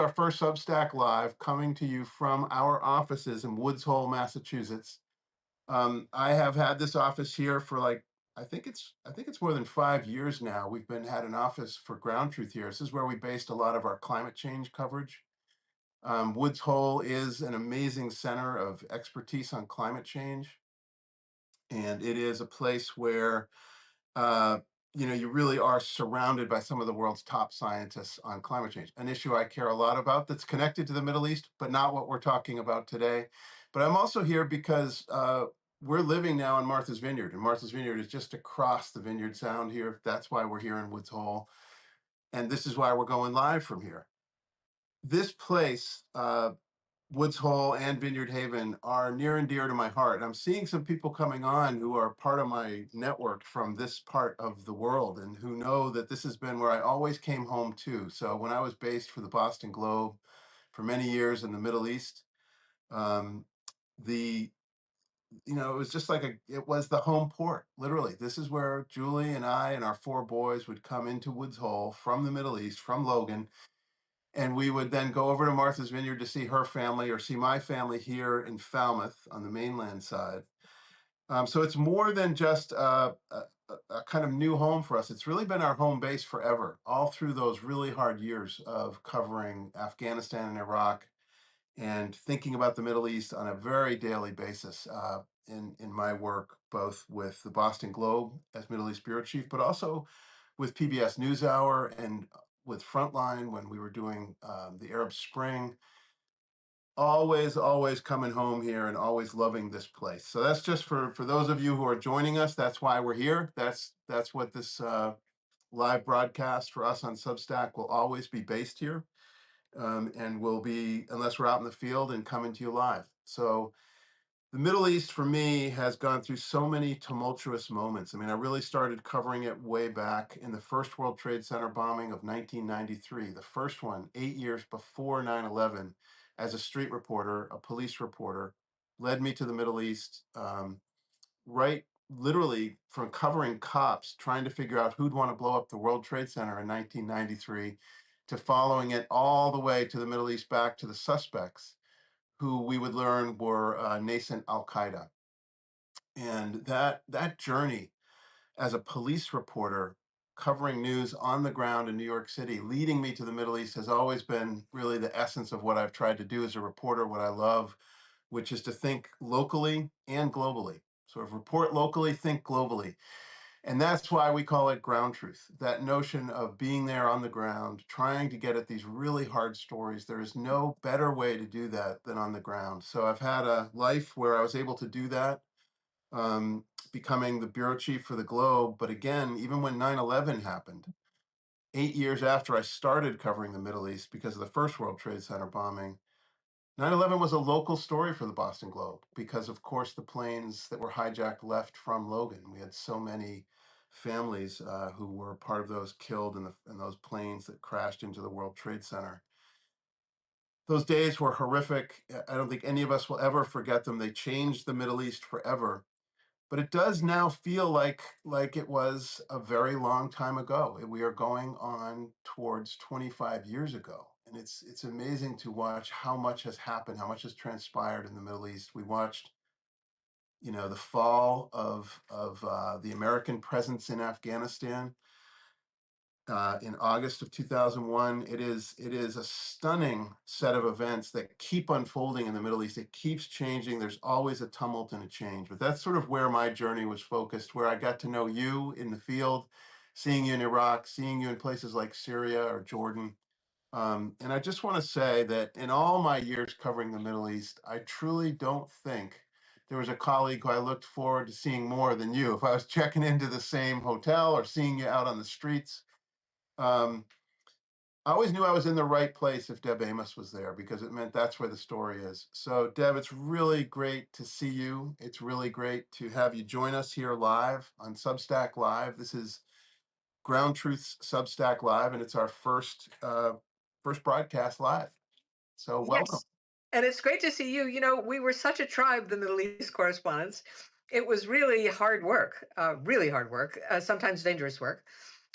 our first Substack Live coming to you from our offices in Woods Hole, Massachusetts. I have had this office here for like I think it's more than 5 years now. We've been had an office for Ground Truth here. This is where we based a lot of our climate change coverage. Woods Hole is an amazing center of expertise on climate change, and it is a place where uh, you really are surrounded by some of the world's top scientists on climate change, an issue I care a lot about that's connected to the Middle East, but not what we're talking about today. But I'm also here because we're living now in Martha's Vineyard, and Martha's Vineyard is just across the Vineyard Sound here. That's why we're here in Woods Hole, and this is why we're going live from here. This place, Woods Hole and Vineyard Haven, are near and dear to my heart. I'm seeing some people coming on who are part of my network from this part of the world and who know that this has been where I always came home to. So when I was based for the Boston Globe for many years in the Middle East, um, the it was just like it was the home port, literally. This is where Julie and I and our four boys would come into Woods Hole from the Middle East, from Logan, and we would then go over to Martha's Vineyard to see her family or see my family here in Falmouth on the mainland side. So it's more than just a kind of new home for us. It's really been our home base forever, all through those really hard years of covering Afghanistan and Iraq and thinking about the Middle East on a very daily basis in my work, both with the Boston Globe as Middle East bureau chief, but also with PBS NewsHour and with Frontline when we were doing the Arab Spring. Always coming home here and always loving this place. So that's just for those of you who are joining us. That's why we're here. That's what this live broadcast for us on Substack will always be based here, and will be unless we're out in the field and coming to you live. So the Middle East for me has gone through so many tumultuous moments. I mean, I really started covering it way back in the first World Trade Center bombing of 1993, the first one, 8 years before 9/11, as a street reporter, a police reporter, led me to the Middle East, right literally from covering cops, trying to figure out who'd want to blow up the World Trade Center in 1993, to following it all the way to the Middle East back to the suspects who we would learn were nascent Al Qaeda. And that journey as a police reporter covering news on the ground in New York City, leading me to the Middle East, has always been really the essence of what I've tried to do as a reporter, what I love, which is to think locally and globally. Sort of report locally, think globally. And that's why we call it ground truth, that notion of being there on the ground, trying to get at these really hard stories. There is no better way to do that than on the ground. So I've had a life where I was able to do that, becoming the bureau chief for the Globe. But again, even when 9/11 happened, 8 years after I started covering the Middle East because of the first World Trade Center bombing, 9/11 was a local story for the Boston Globe because, of course, the planes that were hijacked left from Logan. We had so many families who were part of those killed in those planes that crashed into the World Trade Center. Those days were horrific. I don't think any of us will ever forget them. They changed the Middle East forever. But it does now feel like it was a very long time ago. We are going on towards 25 years ago. And it's amazing to watch how much has happened, how much has transpired in the Middle East. We watched, the fall of the American presence in Afghanistan in August of 2001. It is a stunning set of events that keep unfolding in the Middle East. It keeps changing. There's always a tumult and a change. But that's sort of where my journey was focused, where I got to know you in the field, seeing you in Iraq, seeing you in places like Syria or Jordan. And I just want to say that in all my years covering the Middle East, I truly don't think there was a colleague who I looked forward to seeing more than you. If I was checking into the same hotel or seeing you out on the streets, um, I always knew I was in the right place if Deb Amos was there because it meant that's where the story is. So, Deb, it's really great to see you. It's really great to have you join us here live on Substack Live. This is Ground Truth's Substack Live, and it's our first broadcast live. So, welcome. Yes. And it's great to see you. We were such a tribe, the Middle East correspondents. It was really hard work, sometimes dangerous work.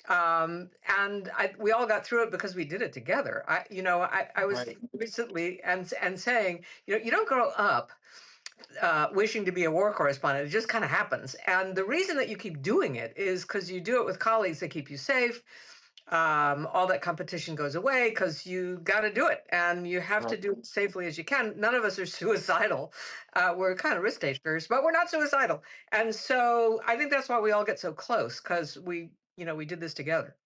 We all got through it because we did it together. I was Right. recently and saying, you don't grow up wishing to be a war correspondent. It just kind of happens. And the reason that you keep doing it is because you do it with colleagues that keep you safe. All that competition goes away because you got to do it and you have to Right. do it safely as you can. None of us are suicidal. We're kind of risk takers, but we're not suicidal. And so I think that's why we all get so close because we did this together.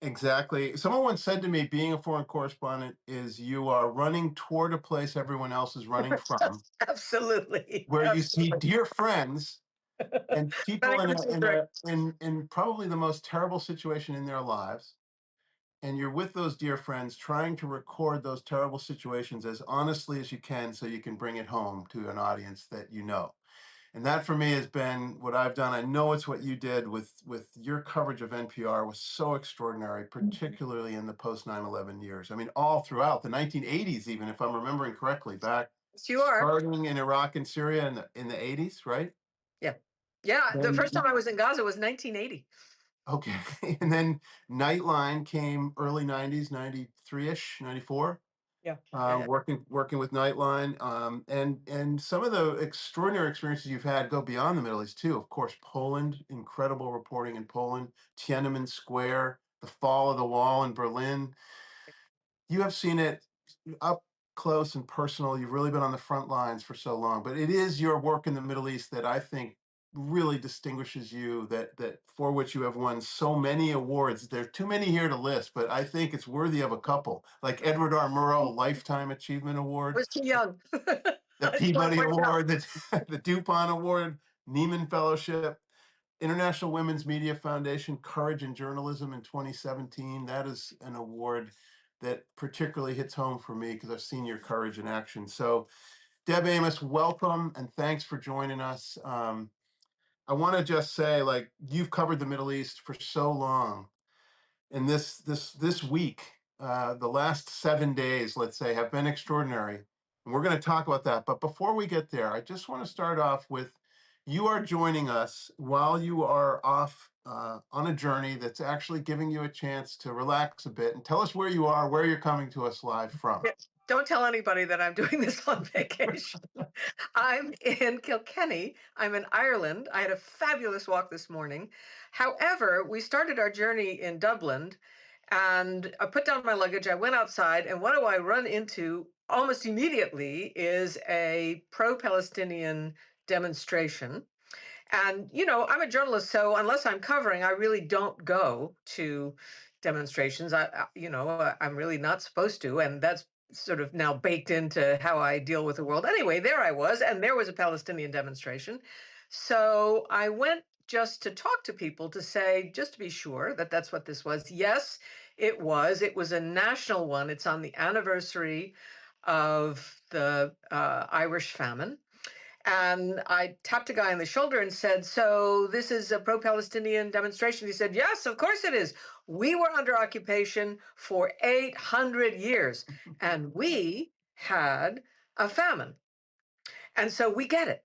Exactly. Someone once said to me, being a foreign correspondent is you are running toward a place everyone else is running from, Absolutely. where you see Absolutely. dear friends and That people in a is correct. in probably the most terrible situation in their lives. And you're with those dear friends trying to record those terrible situations as honestly as you can so you can bring it home to an audience that you know. And that for me has been what I've done. I know it's what you did with your coverage of NPR was so extraordinary, particularly in the post 9/11 years. I mean, all throughout the 1980s, even if I'm remembering correctly, back Yes, you are. starting in Iraq and Syria in the 80s, right? Yeah. Yeah. The first time Then I was in Gaza was 1980. okay, and then Nightline came early 90s, 93-ish, 94. Yeah. Yeah. Working with Nightline, and some of the extraordinary experiences you've had go beyond the Middle East too. Of course, Poland, incredible reporting in Poland, Tiananmen Square, the fall of the wall in Berlin. You have seen it up close and personal. You've really been on the front lines for so long, but it is your work in the Middle East that I think really distinguishes you, that for which you have won so many awards. There are too many here to list, but I think it's worthy of a couple, like Edward R. Murrow Lifetime Achievement I Award, was too young. the I just want to Peabody point it out. Award, the DuPont Award, Neiman Fellowship, International Women's Media Foundation Courage in Journalism in 2017. That is an award that particularly hits home for me because I've seen your courage in action. So, Deb Amos, welcome and thanks for joining us. I want to just say, like, you've covered the Middle East for so long, and this week, the last 7 days, let's say, have been extraordinary, and we're going to talk about that. But before we get there, I just want to start off with you are joining us while you are off on a journey that's actually giving you a chance to relax a bit and tell us where you are, where you're coming to us live from. Yeah, don't tell anybody that I'm doing this on vacation. I'm in Kilkenny. I'm in Ireland. I had a fabulous walk this morning. However, we started our journey in Dublin and I put down my luggage. I went outside, and what do I run into almost immediately is a pro Palestinian demonstration. And, I'm a journalist, so unless I'm covering, I really don't go to demonstrations. I'm really not supposed to. And that's sort of now baked into how I deal with the world. Anyway, there I was, and there was a Palestinian demonstration. So I went just to talk to people to say, just to be sure that that's what this was. Yes, it was. It was a national one. It's on the anniversary of the Irish famine. And I tapped a guy on the shoulder and said, "So this is a pro Palestinian demonstration?" He said, "Yes, of course it is. We were under occupation for 800 years and we had a famine. And so we get it.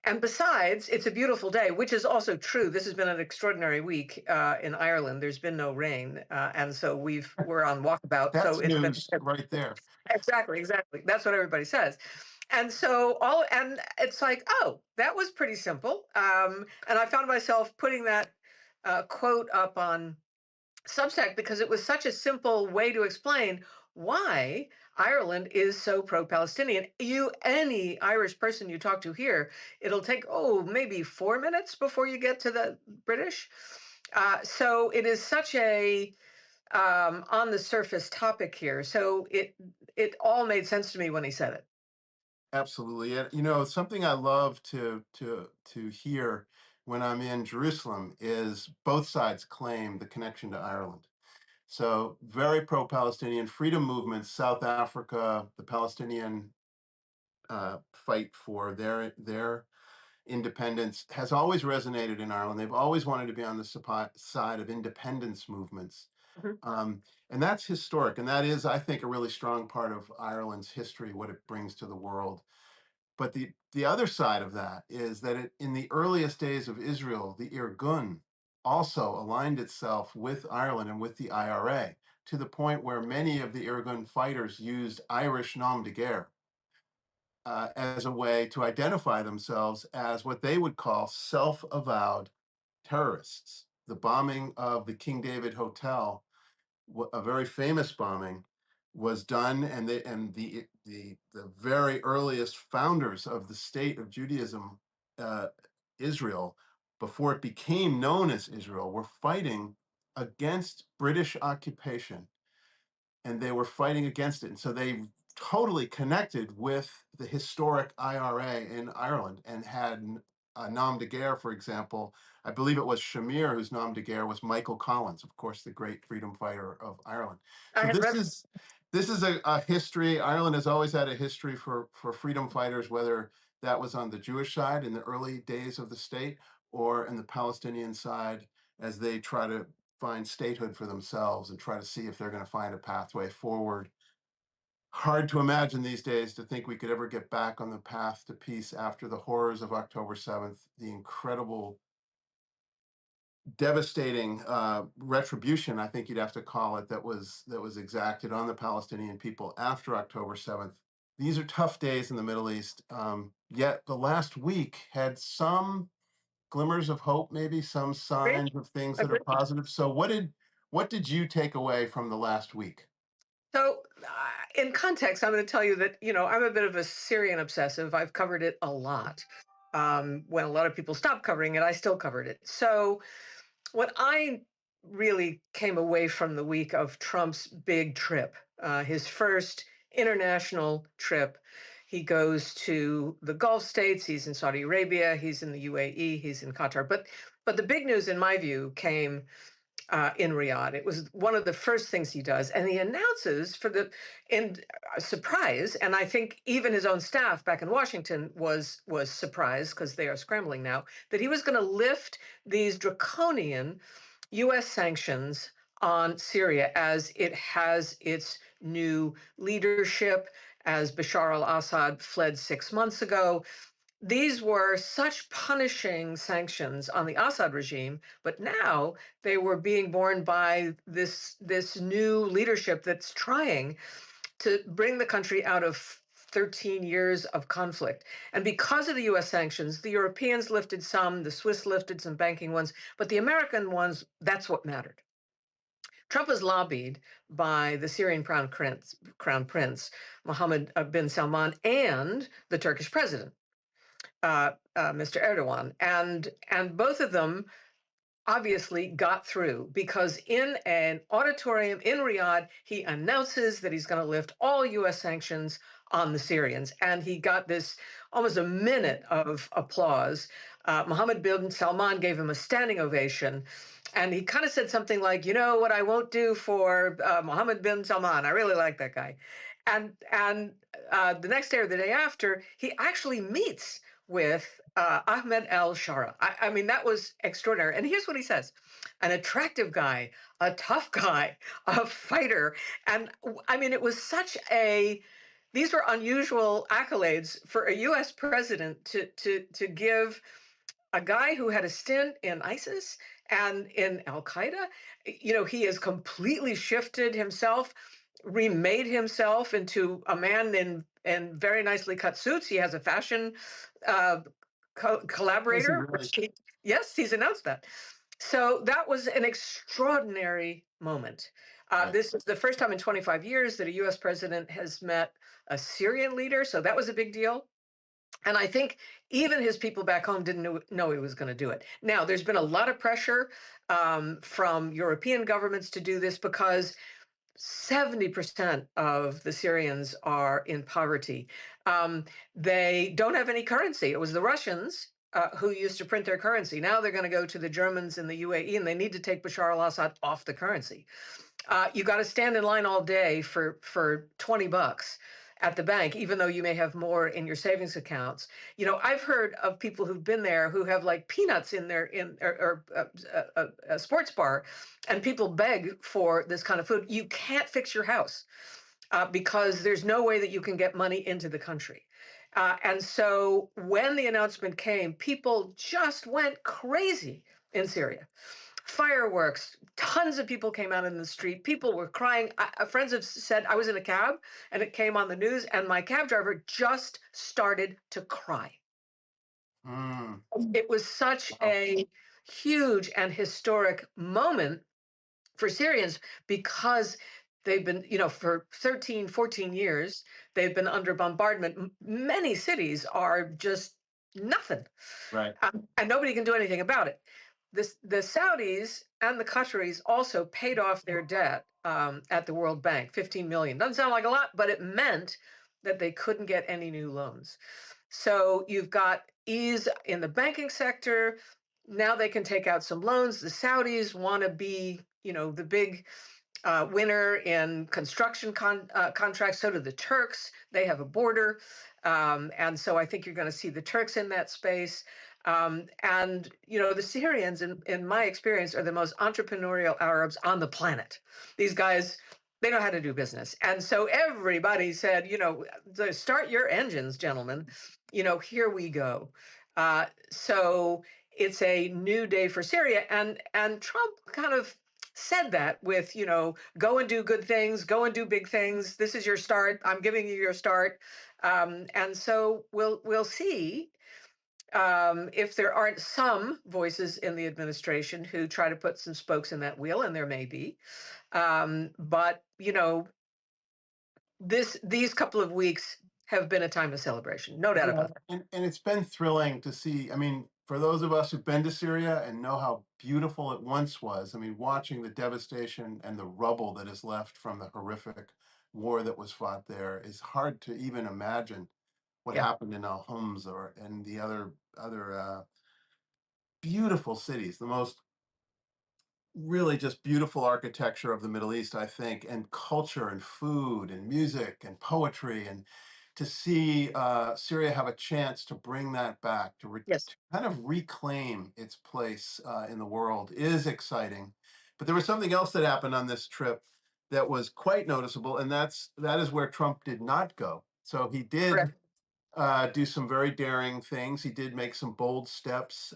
And besides, it's a beautiful day, which is also true. This has been an extraordinary week in Ireland. There's been no rain, and so we're on walkabout. So That's it's been news right there. exactly, exactly. That's what everybody says. And it's like, oh, that was pretty simple. And I found myself putting that quote up on Substack because it was such a simple way to explain why Ireland is so pro-Palestinian. Any Irish person you talk to here, it'll take maybe 4 minutes before you get to the British. So it is such a on the surface topic here. So it all made sense to me when he said it. Absolutely. And something I love to hear when I'm in Jerusalem is both sides claim the connection to Ireland. So very pro-Palestinian freedom movements, South Africa, the Palestinian fight for their independence has always resonated in Ireland. They've always wanted to be on the side of independence movements. Mhm. And that's historic. And that is, I think, a really strong part of Ireland's history, what it brings to the world. But the other side of that is that in the earliest days of Israel, the Irgun, also aligned itself with Ireland and with the IRA to the point where many of the Irgun fighters used Irish nom de guerre as a way to identify themselves as what they would call self-avowed terrorists. The bombing of the King David Hotel, a very famous bombing, was done, and the very earliest founders of the state of Judaism, uh, Israel, before it became known as Israel, were fighting against British occupation, and they were fighting against it. And so they totally connected with the historic IRA in Ireland and had a nom de guerre, for example. I believe it was Shamir whose nom de guerre was Michael Collins, of course, the great freedom fighter of Ireland. I So had this read. is a history. Ireland has always had a history for freedom fighters, whether that was on the Jewish side in the early days of the state or in the Palestinian side as they try to find statehood for themselves and try to see if they're going to find a pathway forward. Hard to imagine these days to think we could ever get back on the path to peace after the horrors of October 7th, the incredible, devastating retribution, I think you'd have to call it, that was exacted on the Palestinian people after October 7th. These are tough days in the Middle East. Yet the last week had some glimmers of hope, maybe some Agreed. signs of things that are Agreed. positive. So what did you take away from the last week? So, in context, I'm going to tell you that, I'm a bit of a Syrian obsessive. I've covered it a lot. When a lot of people stopped covering it, I still covered it. So, what I really came away from the week of Trump's big trip, his first international trip, he goes to the Gulf states. He's in Saudi Arabia. He's in the UAE. He's in Qatar. But the big news, in my view, came in Riyadh. It was one of the first things he does, and he announces for the in surprise. And I think even his own staff back in Washington was surprised because they are scrambling now that he was going to lift these draconian U.S. sanctions on Syria as it has its new leadership, as Bashar al-Assad fled 6 months ago. These were such punishing sanctions on the Assad regime, but now they were being borne by this new leadership that's trying to bring the country out of 13 years of conflict. And because of the US sanctions, the Europeans lifted some, the Swiss lifted some banking ones, but the American ones, that's what mattered. Trump was lobbied by the Syrian crown prince Mohammed bin Salman, and the Turkish president, Mr. Erdogan, and both of them obviously got through because in an auditorium in Riyadh, he announces that he's going to lift all U.S. sanctions on the Syrians, and he got this almost a minute of applause. Mohammed bin Salman gave him a standing ovation. And he kind of said something like, "You know what I won't do for Mohammed bin Salman? I really like that guy." And the next day or the day after, he actually meets with Ahmed al Shara. I mean, that was extraordinary. And here's what he says: an attractive guy, a tough guy, a fighter. And I mean, it was these were unusual accolades for a US president to give a guy who had a stint in ISIS and in Al Qaeda. He has completely shifted himself, remade himself into a man in very nicely cut suits. He has a fashion uh, Is he collaborator. really? Yes, he's announced that. So that was an extraordinary moment. Right. This is the first time in 25 years that a US president has met a Syrian leader. So that was a big deal. And I think even his people back home didn't know he was going to do it. Now, there's been a lot of pressure from European governments to do this because 70% of the Syrians are in poverty. Um, they don't have any currency. It was the Russians who used to print their currency. Now they're going to go to the Germans and the UAE, and they need to take Bashar al-Assad off the currency. You got to stand in line all day for $20 at the bank, even though you may have more in your savings accounts. I've heard of people who've been there who have like peanuts in their in or a sports bar, and people beg for this kind of food. You can't fix your house because there's no way that you can get money into the country. And so when the announcement came, people just went crazy in Syria. fireworks. Tons of people came out in the street. People were crying. Friends have said I was in a cab and it came on the news, and my cab driver just started to cry. Mm, It was such wow. a huge and historic moment for Syrians because they've been, for 13, 14 years, they've been under bombardment. Many cities are just nothing, Right. and nobody can do anything about it. The Saudis and the Qataris also paid off their debt at the World Bank, 15 million. Doesn't sound like a lot, but it meant that they couldn't get any new loans. So you've got ease in the banking sector. Now they can take out some loans. The Saudis want to be, the big winner in construction contracts. So do the Turks. They have a border. And so I think you're going to see the Turks in that space. And, the Syrians, in my experience, are the most entrepreneurial Arabs on the planet. These guys, they know how to do business. And so everybody said, start your engines, gentlemen. Here we go. So it's a new day for Syria. And Trump kind of said that with, go and do good things, go and do big things. This is your start. I'm giving you your start. And so we'll see if there aren't some voices in the administration who try to put some spokes in that wheel, and there may be. But these couple of weeks have been a time of celebration, no doubt Yeah, about it. and it's been thrilling to see. I mean, for those of us who've been to Syria and know how beautiful it once was, I mean, watching the devastation and the rubble that is left from the horrific war that was fought there is hard to even imagine what Yeah. happened in Al Homs or and the other beautiful cities, the most really just beautiful architecture of the Middle East, I think, and culture and food and music and poetry. And to see Syria have a chance to bring that back, Yes. to kind of reclaim its place in the world is exciting. But there was something else that happened on this trip that was quite noticeable, and that is where Trump did not go. So he did Correct. do some very daring things. He did make some bold steps,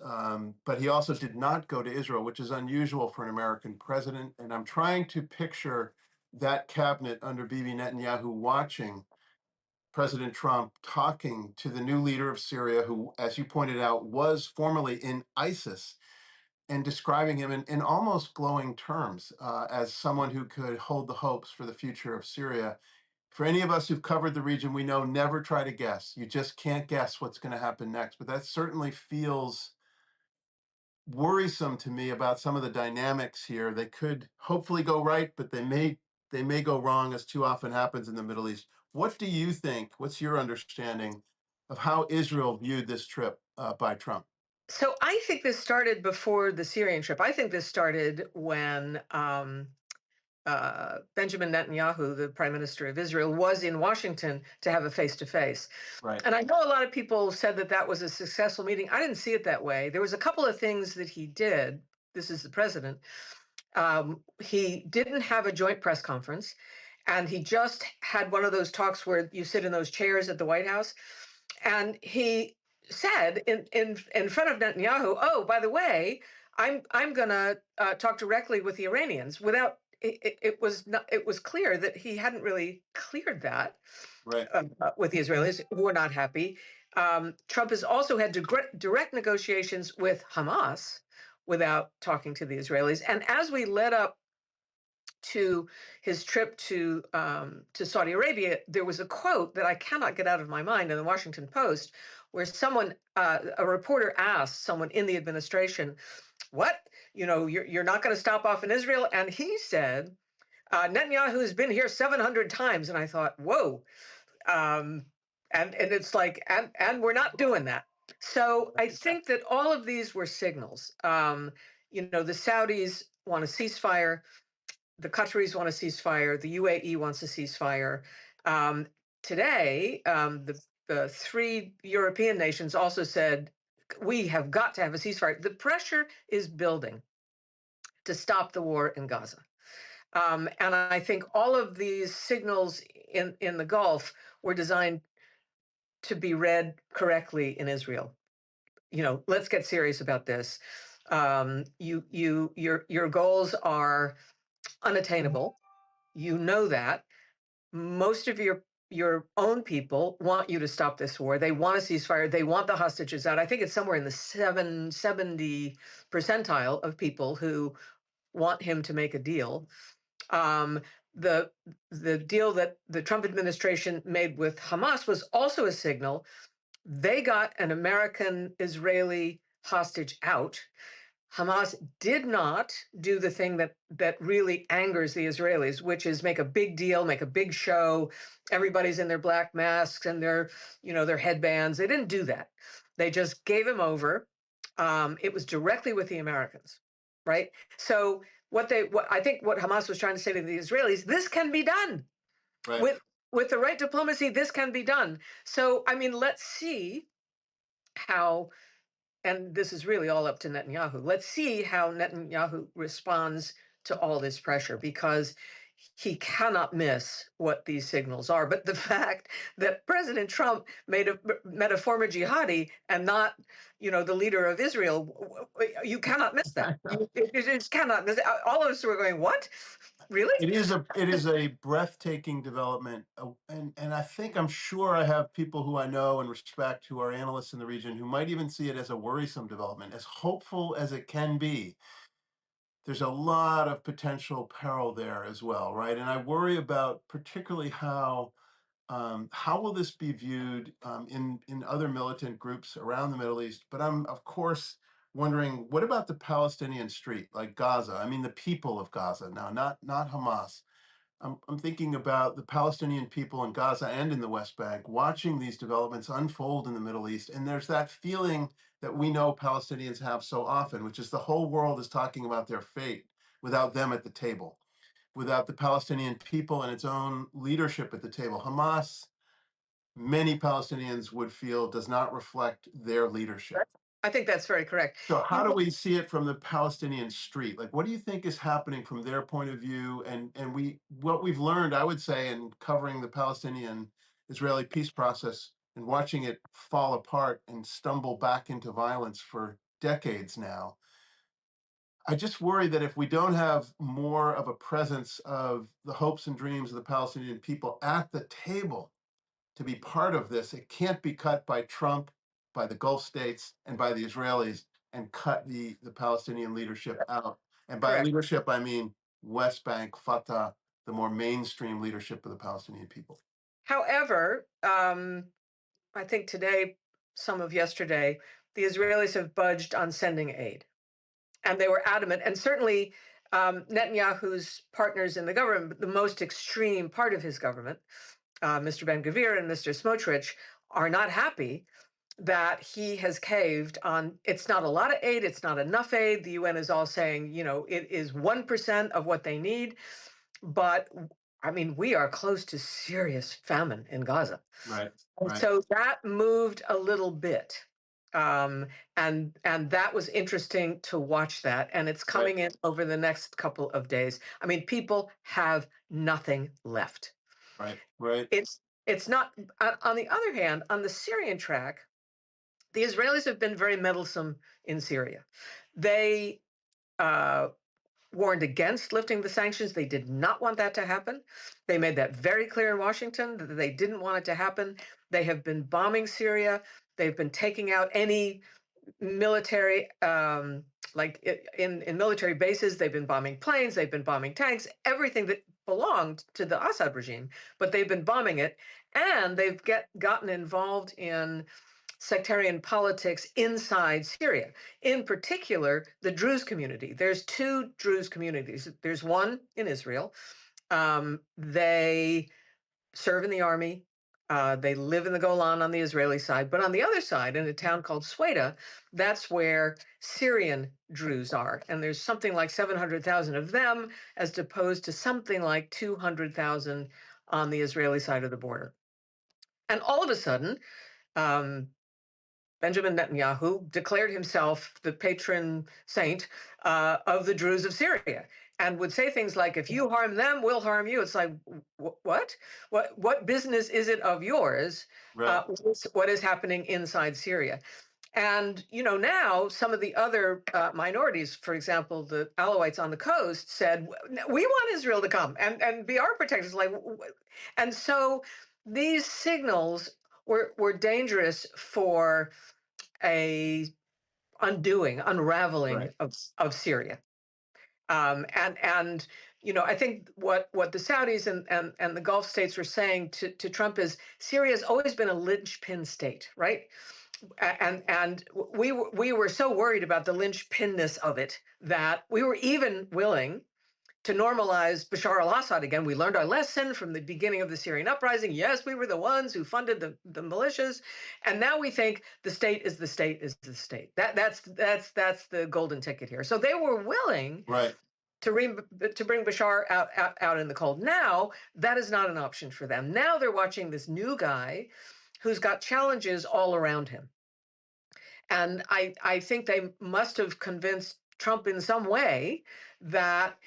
but he also did not go to Israel, which is unusual for an American president. And I'm trying to picture that cabinet under Bibi Netanyahu watching President Trump talking to the new leader of Syria, who, as you pointed out, was formerly in ISIS, and describing him in almost glowing terms as someone who could hold the hopes for the future of Syria. For any of us who've covered the region, we know never try to guess. You just can't guess what's going to happen next. But that certainly feels worrisome to me about some of the dynamics here. They could hopefully go right, but they may go wrong, as too often happens in the Middle East. What do you think? What's your understanding of how Israel viewed this trip by Trump? So I think this started before the Syrian trip. I think this started when Benjamin Netanyahu, the prime minister of Israel, was in Washington to have a face to face. Right. And I know a lot of people said that that was a successful meeting. I didn't see it that way. There was a couple of things that he did. This is the president. He didn't have a joint press conference, and he just had one of those talks where you sit in those chairs at the White House. And he said in front of Netanyahu, "Oh, by the way, I'm going to talk directly with the Iranians." Without it was not, it was clear that he hadn't really cleared that Right. with the Israelis, who were not happy. Trump has also had direct negotiations with Hamas without talking to the Israelis. And as we led up to his trip to Saudi Arabia, there was a quote that I cannot get out of my mind in the Washington Post, where a reporter asked someone in the administration, "What? You're not going to stop off in Israel?" And he said, "Netanyahu has been here 700 times." And I thought, whoa. Um, and it's like, and we're not doing that. So I think that all of these were signals. The Saudis want a ceasefire, the Qataris want a ceasefire, the UAE wants a ceasefire. Um, Today, the three European nations also said we have got to have a ceasefire. The pressure is building to stop the war in Gaza. And I think all of these signals in the Gulf were designed to be read correctly in Israel. Let's get serious about this. Your goals are unattainable. You know that. Most of your own people want you to stop this war. They want a ceasefire. They want the hostages out. I think it's somewhere in the 70 percentile of people who want him to make a deal. Um, the the deal that the Trump administration made with Hamas was also a signal. They got an American Israeli hostage out. Hamas did not do the thing that really angers the Israelis, which is make a big deal, make a big show. Everybody's in their black masks and their headbands. They didn't do that. They just gave him over. It was directly with the Americans, right? So what I think what Hamas was trying to say to the Israelis, this can be done Right. with with the right diplomacy. This can be done. So I mean, let's see how, and this is really all up to Netanyahu. Let's see how Netanyahu responds to all this pressure, because he cannot miss what these signals are. But the fact that President Trump met a former jihadi and not, the leader of Israel, you cannot miss that. You just cannot miss it. All of us were going, what? Really? It is a breathtaking development, and I'm sure I have people who I know and respect who are analysts in the region who might even see it as a worrisome development. As hopeful as it can be, there's a lot of potential peril there as well, right? And I worry about particularly how will this be viewed in other militant groups around the Middle East? But I'm of course wondering, what about the Palestinian street, like Gaza? I mean, the people of Gaza now, not Hamas. I'm thinking about the Palestinian people in Gaza and in the West Bank watching these developments unfold in the Middle East. And there's that feeling that we know Palestinians have so often, which is the whole world is talking about their fate without them at the table, without the Palestinian people and its own leadership at the table. Hamas, many Palestinians would feel, does not reflect their leadership. I think that's very correct. So how do we see it from the Palestinian street? Like, what do you think is happening from their point of view? And what we've learned, I would say, in covering the Palestinian-Israeli peace process and watching it fall apart and stumble back into violence for decades now, I just worry that if we don't have more of a presence of the hopes and dreams of the Palestinian people at the table to be part of this, it can't be cut by Trump, by the Gulf states, and by the Israelis, and cut the Palestinian leadership out. And by Correct. leadership, I mean West Bank, Fatah, the more mainstream leadership of the Palestinian people. However, I think today, some of yesterday, the Israelis have budged on sending aid. And they were adamant. And certainly Netanyahu's partners in the government, the most extreme part of his government, Mr. Ben-Gvir and Mr. Smotrich, are not happy that he has caved on. It's not a lot of aid. It's not enough aid. The UN is all saying, it is 1% of what they need. But I mean, we are close to serious famine in Gaza. Right. And Right. so that moved a little bit. And that was interesting to watch that. And it's Right. coming in over the next couple of days. I mean, people have nothing left. Right. Right. It's not, on the other hand, on the Syrian track, the Israelis have been very meddlesome in Syria. They warned against lifting the sanctions. They did not want that to happen. They made that very clear in Washington that they didn't want it to happen. They have been bombing Syria. They've been taking out any military, like in military bases. They've been bombing planes. They've been bombing tanks, everything that belonged to the Assad regime. But they've been bombing it, and they've gotten involved in sectarian politics inside Syria, in particular, the Druze community. There's two Druze communities. There's one in Israel. They serve in the army. They live in the Golan on the Israeli side. But on the other side, in a town called Sweda, that's where Syrian Druze are. And there's something like 700,000 of them, as opposed to something like 200,000 on the Israeli side of the border. And all of a sudden, Benjamin Netanyahu declared himself the patron saint of the Druze of Syria, and would say things like, "If you harm them, we'll harm you." It's like, what? What business is it of yours? Right. What is happening inside Syria? And now some of the other minorities, for example, the Alawites on the coast, said, "We want Israel to come and be our protectors." And so these signals were dangerous for a unraveling Right. of Syria. And I think what the Saudis and the Gulf states were saying to Trump is Syria has always been a linchpin state, right? And we were so worried about the linchpinness of it that we were even willing to normalize Bashar al-Assad again. We learned our lesson from the beginning of the Syrian uprising. Yes, we were the ones who funded the militias, and now we think the state is the state is the state. That's the golden ticket here. So they were willing Right. to bring Bashar out in the cold. Now that is not an option for them. Now they're watching this new guy who's got challenges all around him. And I think they must have convinced Trump in some way that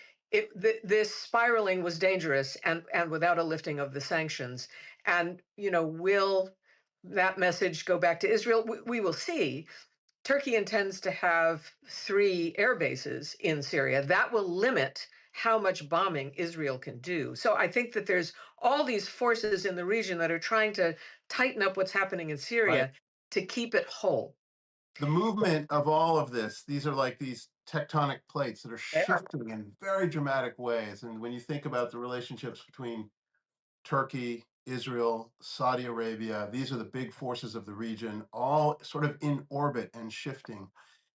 this spiraling was dangerous and without a lifting of the sanctions. And, will that message go back to Israel? We will see. Turkey intends to have 3 air bases in Syria. That will limit how much bombing Israel can do. So I think that there's all these forces in the region that are trying to tighten up what's happening in Right. Syria to keep it whole. The movement of all of this, these are like these tectonic plates that are They are. shifting in very dramatic ways. And when you think about the relationships between Turkey, Israel, Saudi Arabia, these are the big forces of the region, all sort of in orbit and shifting.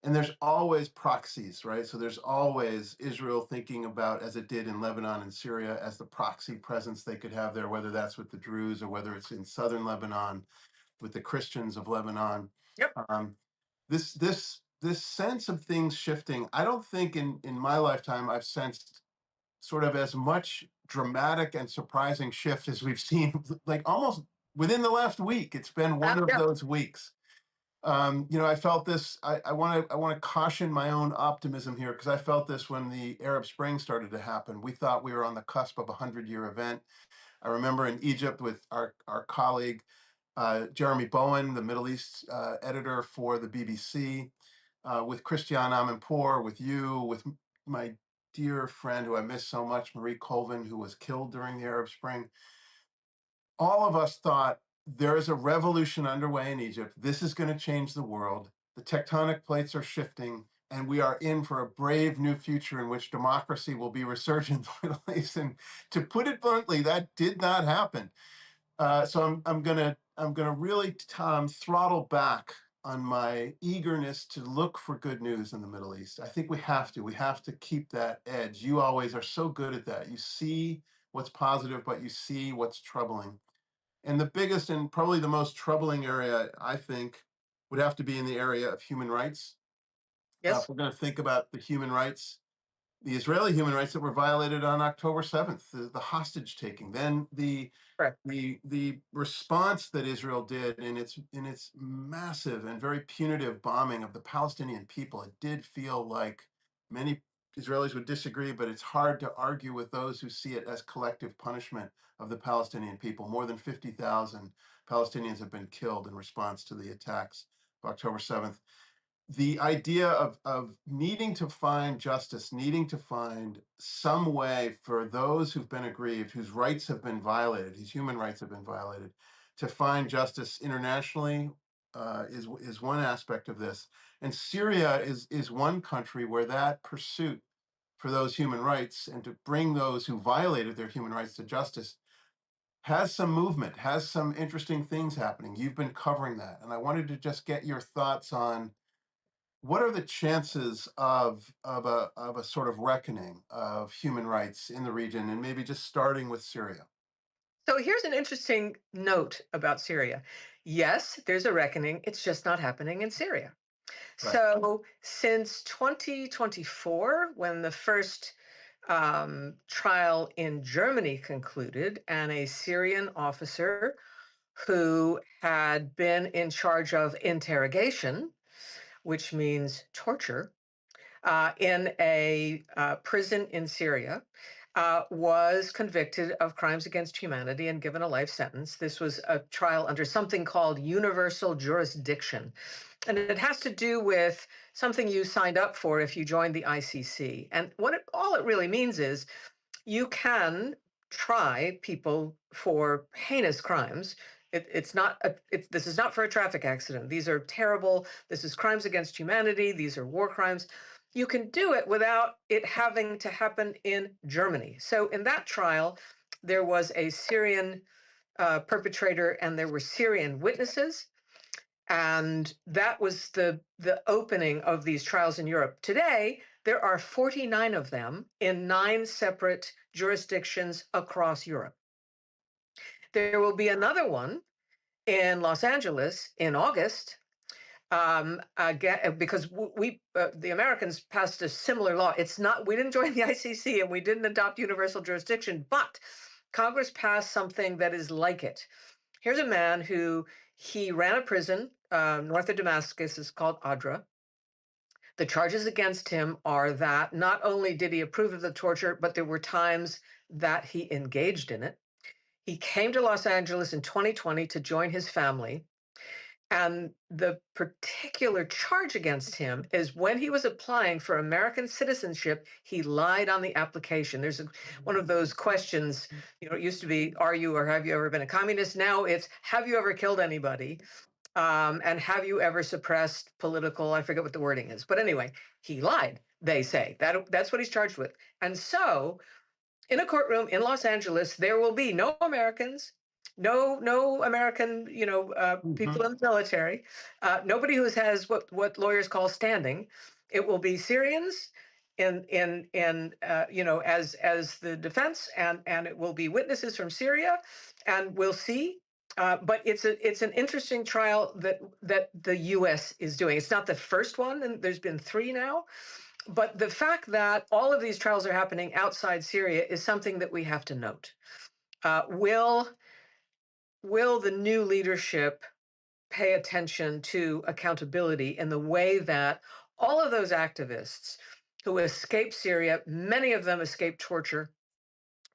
And there's always proxies, right? So there's always Israel thinking about, as it did in Lebanon and Syria, as the proxy presence they could have there, whether that's with the Druze or whether it's in southern Lebanon with the Christians of Lebanon. Yep. Um, this sense of things shifting, I don't think in my lifetime I've sensed sort of as much dramatic and surprising shift as we've seen, like almost within the last week. It's been one of Yeah. those weeks. I felt this. I want to caution my own optimism here because I felt this when the Arab Spring started to happen. We thought we were on the cusp of a 100-year event. I remember in Egypt with our colleague Jeremy Bowen, the Middle East editor for the BBC, with Christiane Amanpour, with you, with my dear friend who I miss so much, Marie Colvin, who was killed during the Arab Spring. All of us thought there is a revolution underway in Egypt. This is going to change the world. The tectonic plates are shifting, and we are in for a brave new future in which democracy will be resurgent in the Middle East. And to put it bluntly, that did not happen. So I'm gonna really throttle back on my eagerness to look for good news in the Middle East. I think we have to keep that edge. You always are so good at that. You see what's positive, but you see what's troubling. And the biggest and probably the most troubling area, I think, would have to be in the area of human rights. If Yes. we're going to think about the Israeli human rights that were violated on October 7th, the hostage taking, then the Correct. the response that Israel did in its massive and very punitive bombing of the Palestinian people. It did feel like many Israelis would disagree, but it's hard to argue with those who see it as collective punishment of the Palestinian people. More than 50,000 Palestinians have been killed in response to the attacks of October 7th. The idea of needing to find justice, needing to find some way for those who've been aggrieved, whose rights have been violated, whose human rights have been violated, to find justice internationally is one aspect of this. And Syria is one country where that pursuit for those human rights and to bring those who violated their human rights to justice has some movement, has some interesting things happening. You've been covering that, and I wanted to just get your thoughts on what are the chances of a sort of reckoning of human rights in the region, and maybe just starting with Syria? So here's an interesting note about Syria. Yes, there's a reckoning. It's just not happening in Syria. Right. So since 2024, when the first trial in Germany concluded, and a Syrian officer who had been in charge of interrogation, which means torture, in a prison in Syria. was convicted of crimes against humanity and given a life sentence. This was a trial under something called universal jurisdiction. And it has to do with something you signed up for if you joined the ICC. And all it really means is you can try people for heinous crimes. This is not for a traffic accident. These are terrible. This is crimes against humanity. These are war crimes. You can do it without it having to happen in Germany. So in that trial, there was a Syrian perpetrator and there were Syrian witnesses. And that was the opening of these trials in Europe. Today, there are 49 of them in 9 separate jurisdictions across Europe. There will be another one in Los Angeles in August, again, because the Americans passed a similar law. It's not, we didn't join the ICC and we didn't adopt universal jurisdiction, but Congress passed something that is like it. Here's a man who he ran a prison north of Damascus. It's called Adra. The charges against him are that not only did he approve of the torture, but there were times that he engaged in it. He came to Los Angeles in 2020 to join his family. And the particular charge against him is when he was applying for American citizenship, he lied on the application. There's one of those questions, it used to be, are you or have you ever been a communist? Now it's, have you ever killed anybody? And have you ever suppressed political, I forget what the wording is. But anyway, he lied, they say. That's what he's charged with. And so in a courtroom in Los Angeles, there will be no Americans, no American, people Mhm. in the military, nobody who has what lawyers call standing. It will be Syrians as the defense, and it will be witnesses from Syria, and we'll see. But it's an interesting trial that the U.S. is doing. It's not the first one, and there's been 3 now. But the fact that all of these trials are happening outside Syria is something that we have to note. Will the new leadership pay attention to accountability in the way that all of those activists who escaped Syria, many of them escaped torture,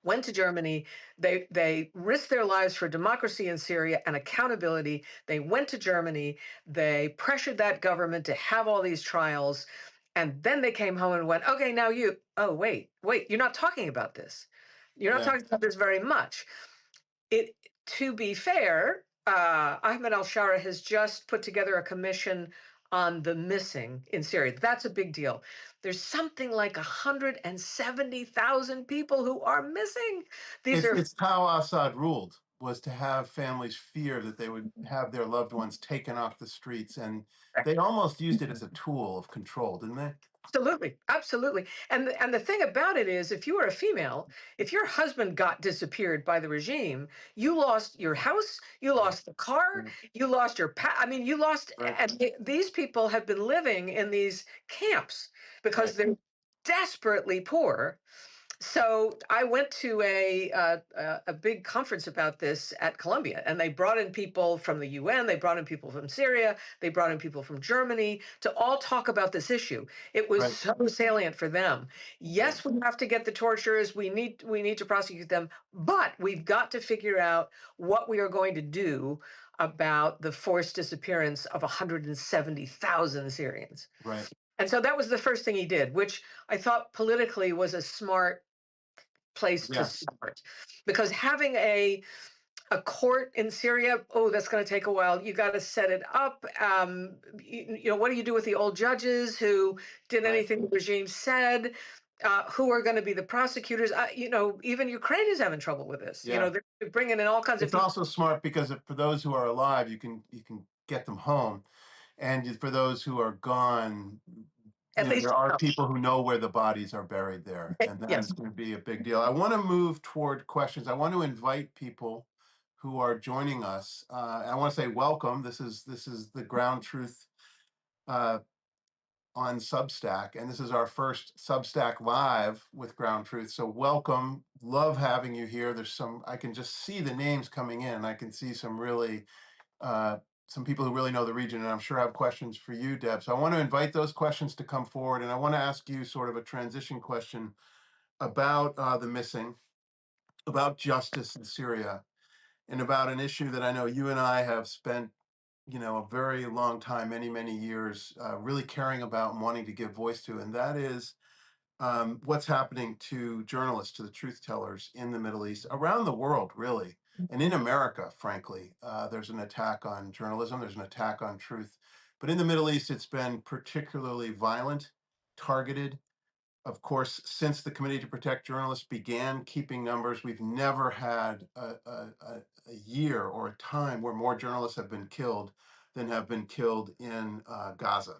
went to Germany. They risked their lives for democracy in Syria and accountability. They went to Germany. They pressured that government to have all these trials. And then they came home and went, okay, now oh, wait, you're not talking about this. You're not Yeah. talking about this very much. To be fair, Ahmed al-Shara has just put together a commission on the missing in Syria. That's a big deal. There's something like 170,000 people who are missing. These are It's how Assad ruled, was to have families fear that they would have their loved ones taken off the streets, and they almost used it as a tool of control, didn't they? absolutely, absolutely. And the thing about it is, if you were a female, if your husband got disappeared by the regime, you lost your house, you Right. lost the car, Yeah. you lost I mean, you lost. Right. And these people have been living in these camps because Right. they're desperately poor. So I went to a big conference about this at Columbia, and they brought in people from the UN, they brought in people from Syria, they brought in people from Germany to all talk about this issue. It was Right. so salient for them. Right. Yes, we have to get the torturers. We need to prosecute them, but we've got to figure out what we are going to do about the forced disappearance of 170,000 Syrians. Right. And so that was the first thing he did, which I thought politically was a smart place to Yeah. start, because having a court in Syria, oh, that's going to take a while. You got to set it up. What do you do with the old judges who did Right. anything the regime said? Who are going to be the prosecutors? Even Ukraine is having trouble with this. Yeah. They're bringing in all kinds of It's people. also smart because for those who are alive, you can get them home, and for those who are gone, At least, there are people who know where the bodies are buried there, and yes. that's going to be a big deal. I want to move toward questions. I want to invite people who are joining us. I want to say welcome. This is the Ground Truth uh, on Substack, and this is our first Substack live with Ground Truth. So welcome. Love having you here. I can just see the names coming in. I can see uh, some people who really know the region, and I'm sure have questions for you, Deb. So I want to invite those questions to come forward, and I want to ask you sort of a transition question about the missing, about justice in Syria, and about an issue that I know you and I have spent, a very long time, many, many years, really caring about and wanting to give voice to, and that is what's happening to journalists, to the truth tellers in the Middle East, around the world, really, and in America, frankly. There's an attack on journalism, there's an attack on truth. But in the Middle East, it's been particularly violent, targeted. Of course, since the Committee to Protect Journalists began keeping numbers, we've never had a year or a time where more journalists have been killed than have been killed in Gaza.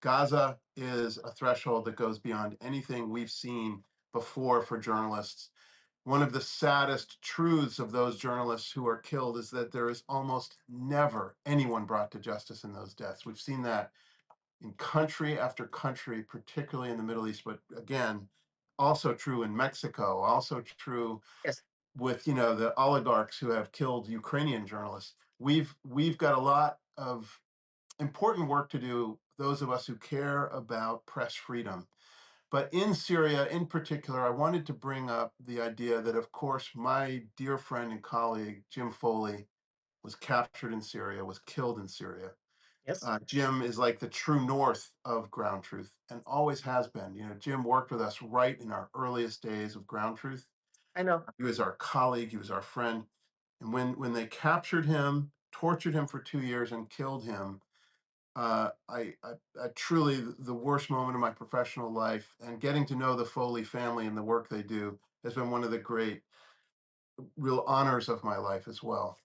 Gaza is a threshold that goes beyond anything we've seen before for journalists. One of the saddest truths of those journalists who are killed is that there is almost never anyone brought to justice in those deaths. We've seen that in country after country, particularly in the Middle East, but again, also true in Mexico, also true Yes. with the oligarchs who have killed Ukrainian journalists. We've got a lot of important work to do, those of us who care about press freedom. But in Syria in particular, I wanted to bring up the idea that, of course, my dear friend and colleague, Jim Foley, was captured in Syria, was killed in Syria. Yes. Jim is like the true north of Ground Truth and always has been. Jim worked with us right in our earliest days of Ground Truth. I know. He was our colleague, he was our friend. And when they captured him, tortured him for 2 years, and killed him, I truly the worst moment of my professional life. And getting to know the Foley family and the work they do has been one of the great, real honors of my life as well.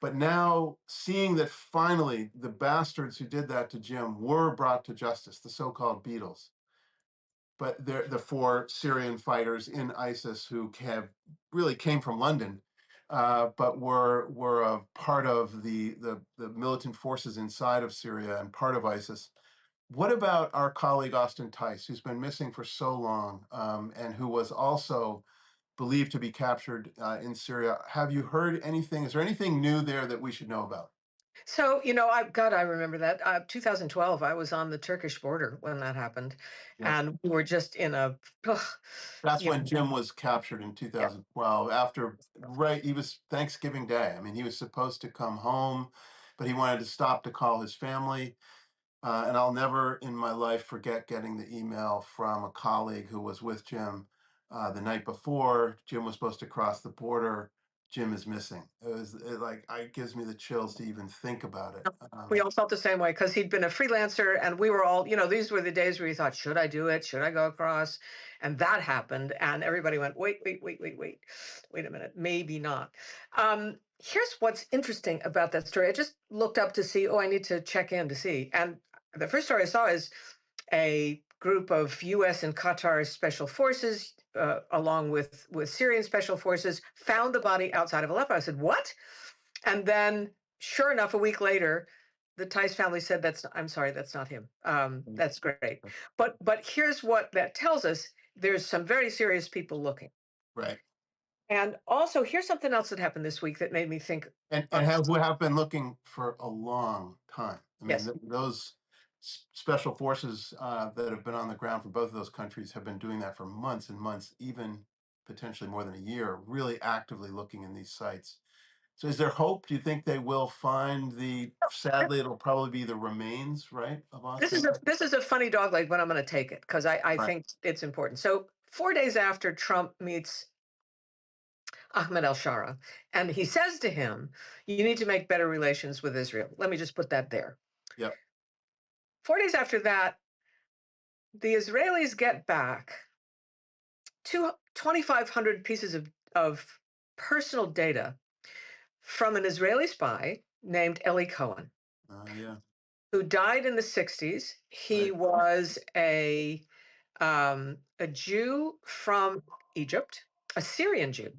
But now seeing that finally the bastards who did that to Jim were brought to justice, the so-called Beatles, but they're the four Syrian fighters in ISIS who have really came from London, but were a part of the militant forces inside of Syria and part of ISIS. What about our colleague Austin Tice, who's been missing for so long, and who was also believed to be captured in Syria? Have you heard anything? Is there anything new there that we should know about? So, I remember that. 2012, I was on the Turkish border when that happened. Yep. And we were just in a, ugh, That's you when know, Jim was captured in yeah. 2012 after, right, he was Thanksgiving Day. I mean, he was supposed to come home, but he wanted to stop to call his family. And I'll never in my life forget getting the email from a colleague who was with Jim the night before. Jim was supposed to cross the border. Jim is missing. It gives me the chills to even think about it. We all felt the same way because he'd been a freelancer, and we were all, these were the days where you thought, should I do it? Should I go across? And that happened. And everybody went, wait, wait, wait, wait, wait, wait a minute, maybe not. Here's what's interesting about that story. I just looked up to see, oh, I need to check in to see. And the first story I saw is a group of US and Qatar special forces, along with Syrian special forces, found the body outside of Aleppo. I said, what? And then, sure enough, a week later, the Tice family said, I'm sorry, that's not him. That's great. But here's what that tells us. There's some very serious people looking. Right. And also, here's something else that happened this week that made me think, And who have been looking for a long time. I mean, yes, those special forces that have been on the ground for both of those countries have been doing that for months and months, even potentially more than a year, really actively looking in these sites. So is there hope? Do you think they will find sadly, it'll probably be the remains, right, of this Austin? is a funny dog leg, but I'm going to take it because I Right. think it's important. So 4 days after Trump meets Ahmed al-Shara, and he says to him, you need to make better relations with Israel. Let me just put that there. Yep. 4 days after that, the Israelis get back 2,500 pieces of personal data from an Israeli spy named Eli Cohen, Yeah. who died in the 60s. He Right. was a Jew from Egypt, a Syrian Jew,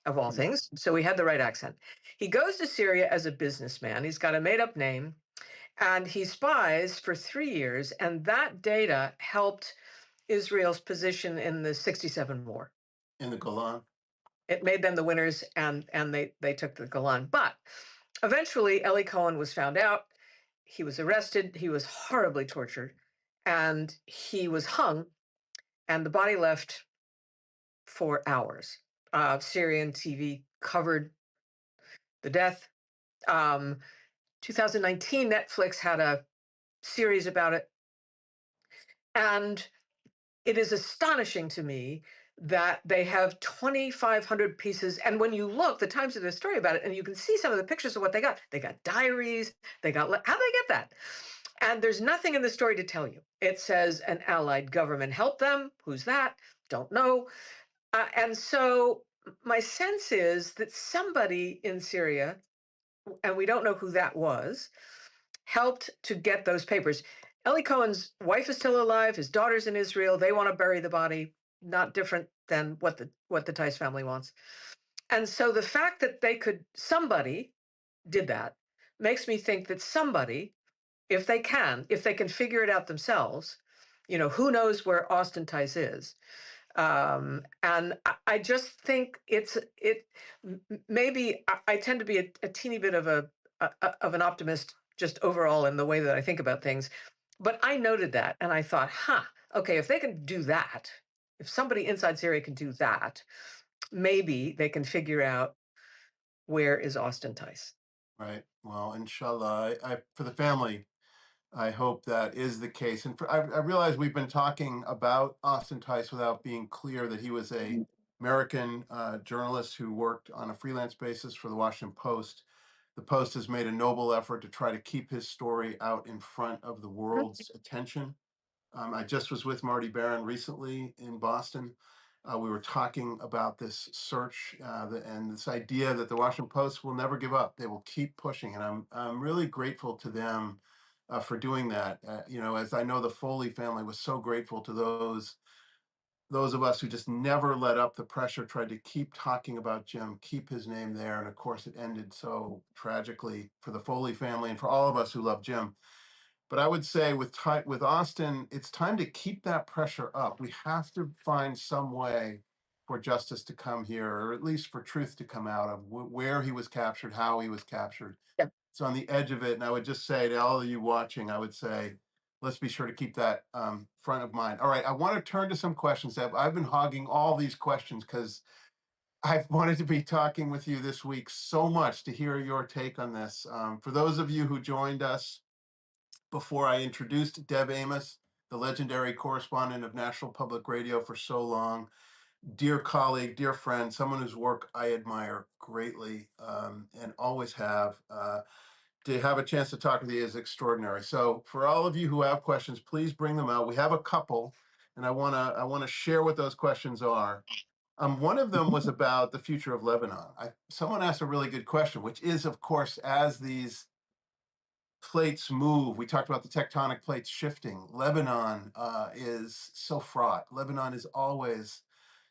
of all things. So he had the right accent. He goes to Syria as a businessman. He's got a made up name, and he spies for 3 years. And that data helped Israel's position in the 67 war. In the Golan. It made them the winners, and they took the Golan. But eventually, Eli Cohen was found out. He was arrested. He was horribly tortured, and he was hung. And the body left for hours. Syrian TV covered the death. Um, 2019, Netflix had a series about it. And it is astonishing to me that they have 2,500 pieces. And when you look, the Times did a story about it, and you can see some of the pictures of what they got. They got diaries. They got, how'd they get that? And there's nothing in the story to tell you. It says an allied government helped them. Who's that? Don't know. And so my sense is that somebody in Syria, and we don't know who that was, helped to get those papers. Eli Cohen's wife is still alive. His daughter's in Israel. They want to bury the body. Not different than what the Tice family wants. And so the fact that somebody did that makes me think that somebody, if they can figure it out themselves, who knows where Austin Tice is. And I just think maybe I tend to be a teeny bit of of an optimist just overall in the way that I think about things. But I noted that and I thought, okay, if they can do that, if somebody inside Syria can do that, maybe they can figure out where is Austin Tice. Right. Well, inshallah, for the family, I hope that is the case. And I realize we've been talking about Austin Tice without being clear that he was a American journalist who worked on a freelance basis for the Washington Post. The Post has made a noble effort to try to keep his story out in front of the world's attention. I just was with Marty Barron recently in Boston. We were talking about this search and this idea that the Washington Post will never give up. They will keep pushing, and I'm really grateful to them for doing that. As I know, the Foley family was so grateful to those of us who just never let up the pressure, tried to keep talking about Jim, keep his name there, and of course, it ended so tragically for the Foley family and for all of us who love Jim. But I would say with Austin, it's time to keep that pressure up. We have to find some way for justice to come here, or at least for truth to come out of where he was captured, how he was captured. Yeah. It's on the edge of it. And I would just say to all of you watching, I would say, let's be sure to keep that front of mind. All right, I want to turn to some questions, Deb. I've been hogging all these questions because I've wanted to be talking with you this week so much to hear your take on this. For those of you who joined us before, I introduced Deb Amos, the legendary correspondent of National Public Radio for so long, dear colleague, dear friend, someone whose work I admire greatly and always have. To have a chance to talk with you is extraordinary. So for all of you who have questions, please bring them out. We have a couple, and I wanna share what those questions are. One of them was about the future of Lebanon. Someone asked a really good question, which is, of course, as these plates move. We talked about the tectonic plates shifting. Lebanon is so fraught. Lebanon is always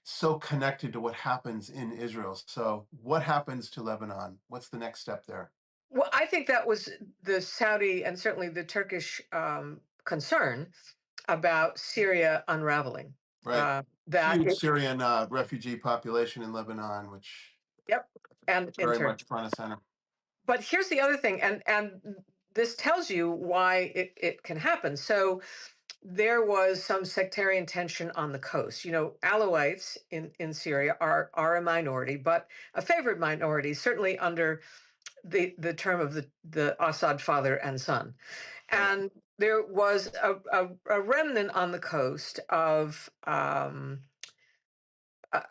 so connected to what happens in Israel. So, what happens to Lebanon? What's the next step there? Well, I think that was the Saudi and certainly the Turkish concern about Syria unraveling. Right. That Huge it, Syrian refugee population in Lebanon, which yep, and is in very Turkey. much front and center. But here's the other thing, and this tells you why it can happen. So there was some sectarian tension on the coast. Alawites in Syria are a minority, but a favored minority, certainly under the term of the Assad father and son. Right. And there was a remnant on the coast of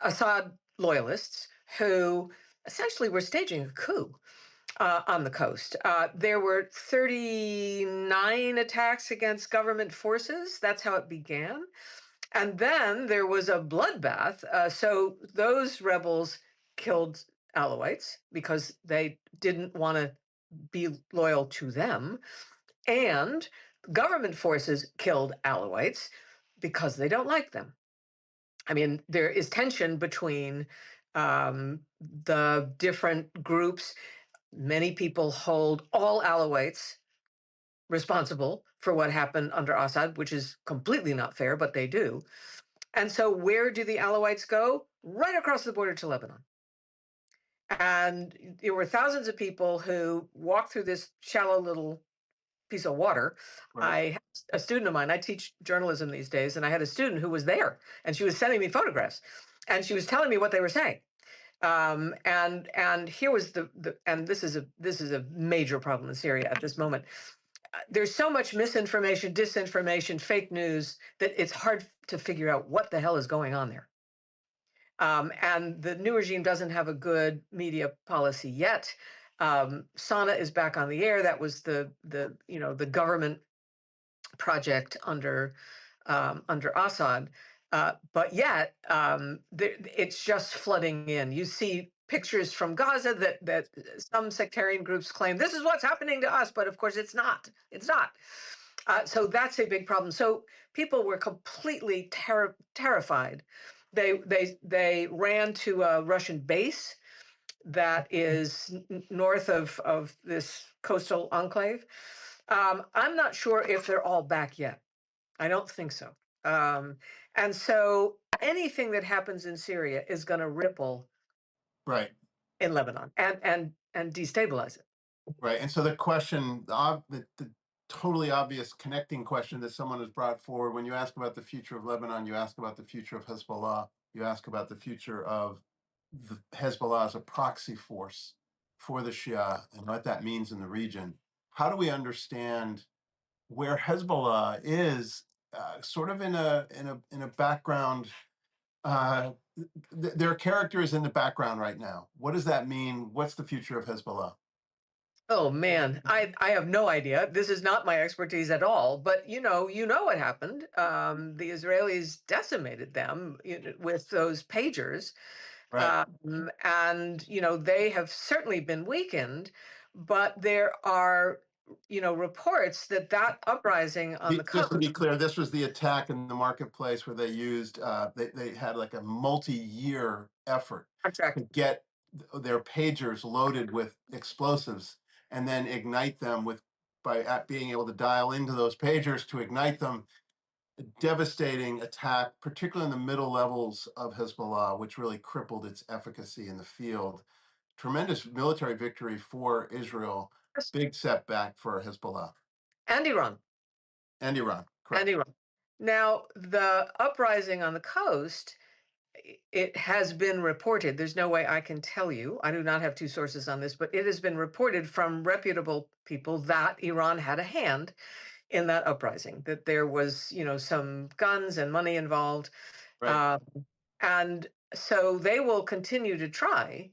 Assad loyalists who essentially were staging a coup on the coast. There were 39 attacks against government forces. That's how it began. And then there was a bloodbath. So those rebels killed Alawites because they didn't want to be loyal to them. And government forces killed Alawites because they don't like them. I mean, there is tension between the different groups. Many people hold all Alawites responsible for what happened under Assad, which is completely not fair, but they do. And so, where do the Alawites go? Right across the border to Lebanon. And there were thousands of people who walked through this shallow little piece of water. Right. I had a student of mine, I teach journalism these days, and I had a student who was there, and she was sending me photographs. and she was telling me what they were saying. And here was the and this is a major problem in Syria at this moment. There's so much misinformation, disinformation, fake news that it's hard to figure out what the hell is going on there. And the new regime doesn't have a good media policy yet. Sana is back on the air. That was the government project under Assad. But yet, it's just flooding in. You see pictures from Gaza that some sectarian groups claim this is what's happening to us, but of course it's not. It's not. So that's a big problem. So people were completely terrified. They ran to a Russian base that is north of this coastal enclave. I'm not sure if they're all back yet. I don't think so. Um, and so anything that happens in Syria is going to ripple Right. in Lebanon and destabilize it. Right. And so the question, the totally obvious connecting question that someone has brought forward, when you ask about the future of Lebanon, you ask about the future of Hezbollah, you ask about the future of the Hezbollah as a proxy force for the Shia and what that means in the region. How do we understand where Hezbollah is sort of in a background? Uh, their character is in the background right now. What does that mean? What's the future of Hezbollah? Oh man, I have no idea. This is not my expertise at all. But you know what happened. The Israelis decimated them with those pagers, Right. and they have certainly been weakened. But there are reports that uprising on the Just to be coast. clear, this was the attack in the marketplace where they used, they had like a multi-year effort to Contract. get their pagers loaded with explosives and then ignite them by being able to dial into those pagers to ignite them. A devastating attack, particularly in the middle levels of Hezbollah, which really crippled its efficacy in the field. Tremendous military victory for Israel, big setback for Hezbollah And Iran. and Iran. And Correct. Iran. Now, the uprising on the coast, it has been reported. There's no way I can tell you. I do not have two sources on this, but it has been reported from reputable people that Iran had a hand in that uprising, that there was, some guns and money involved. Right. Uh, and so they will continue to try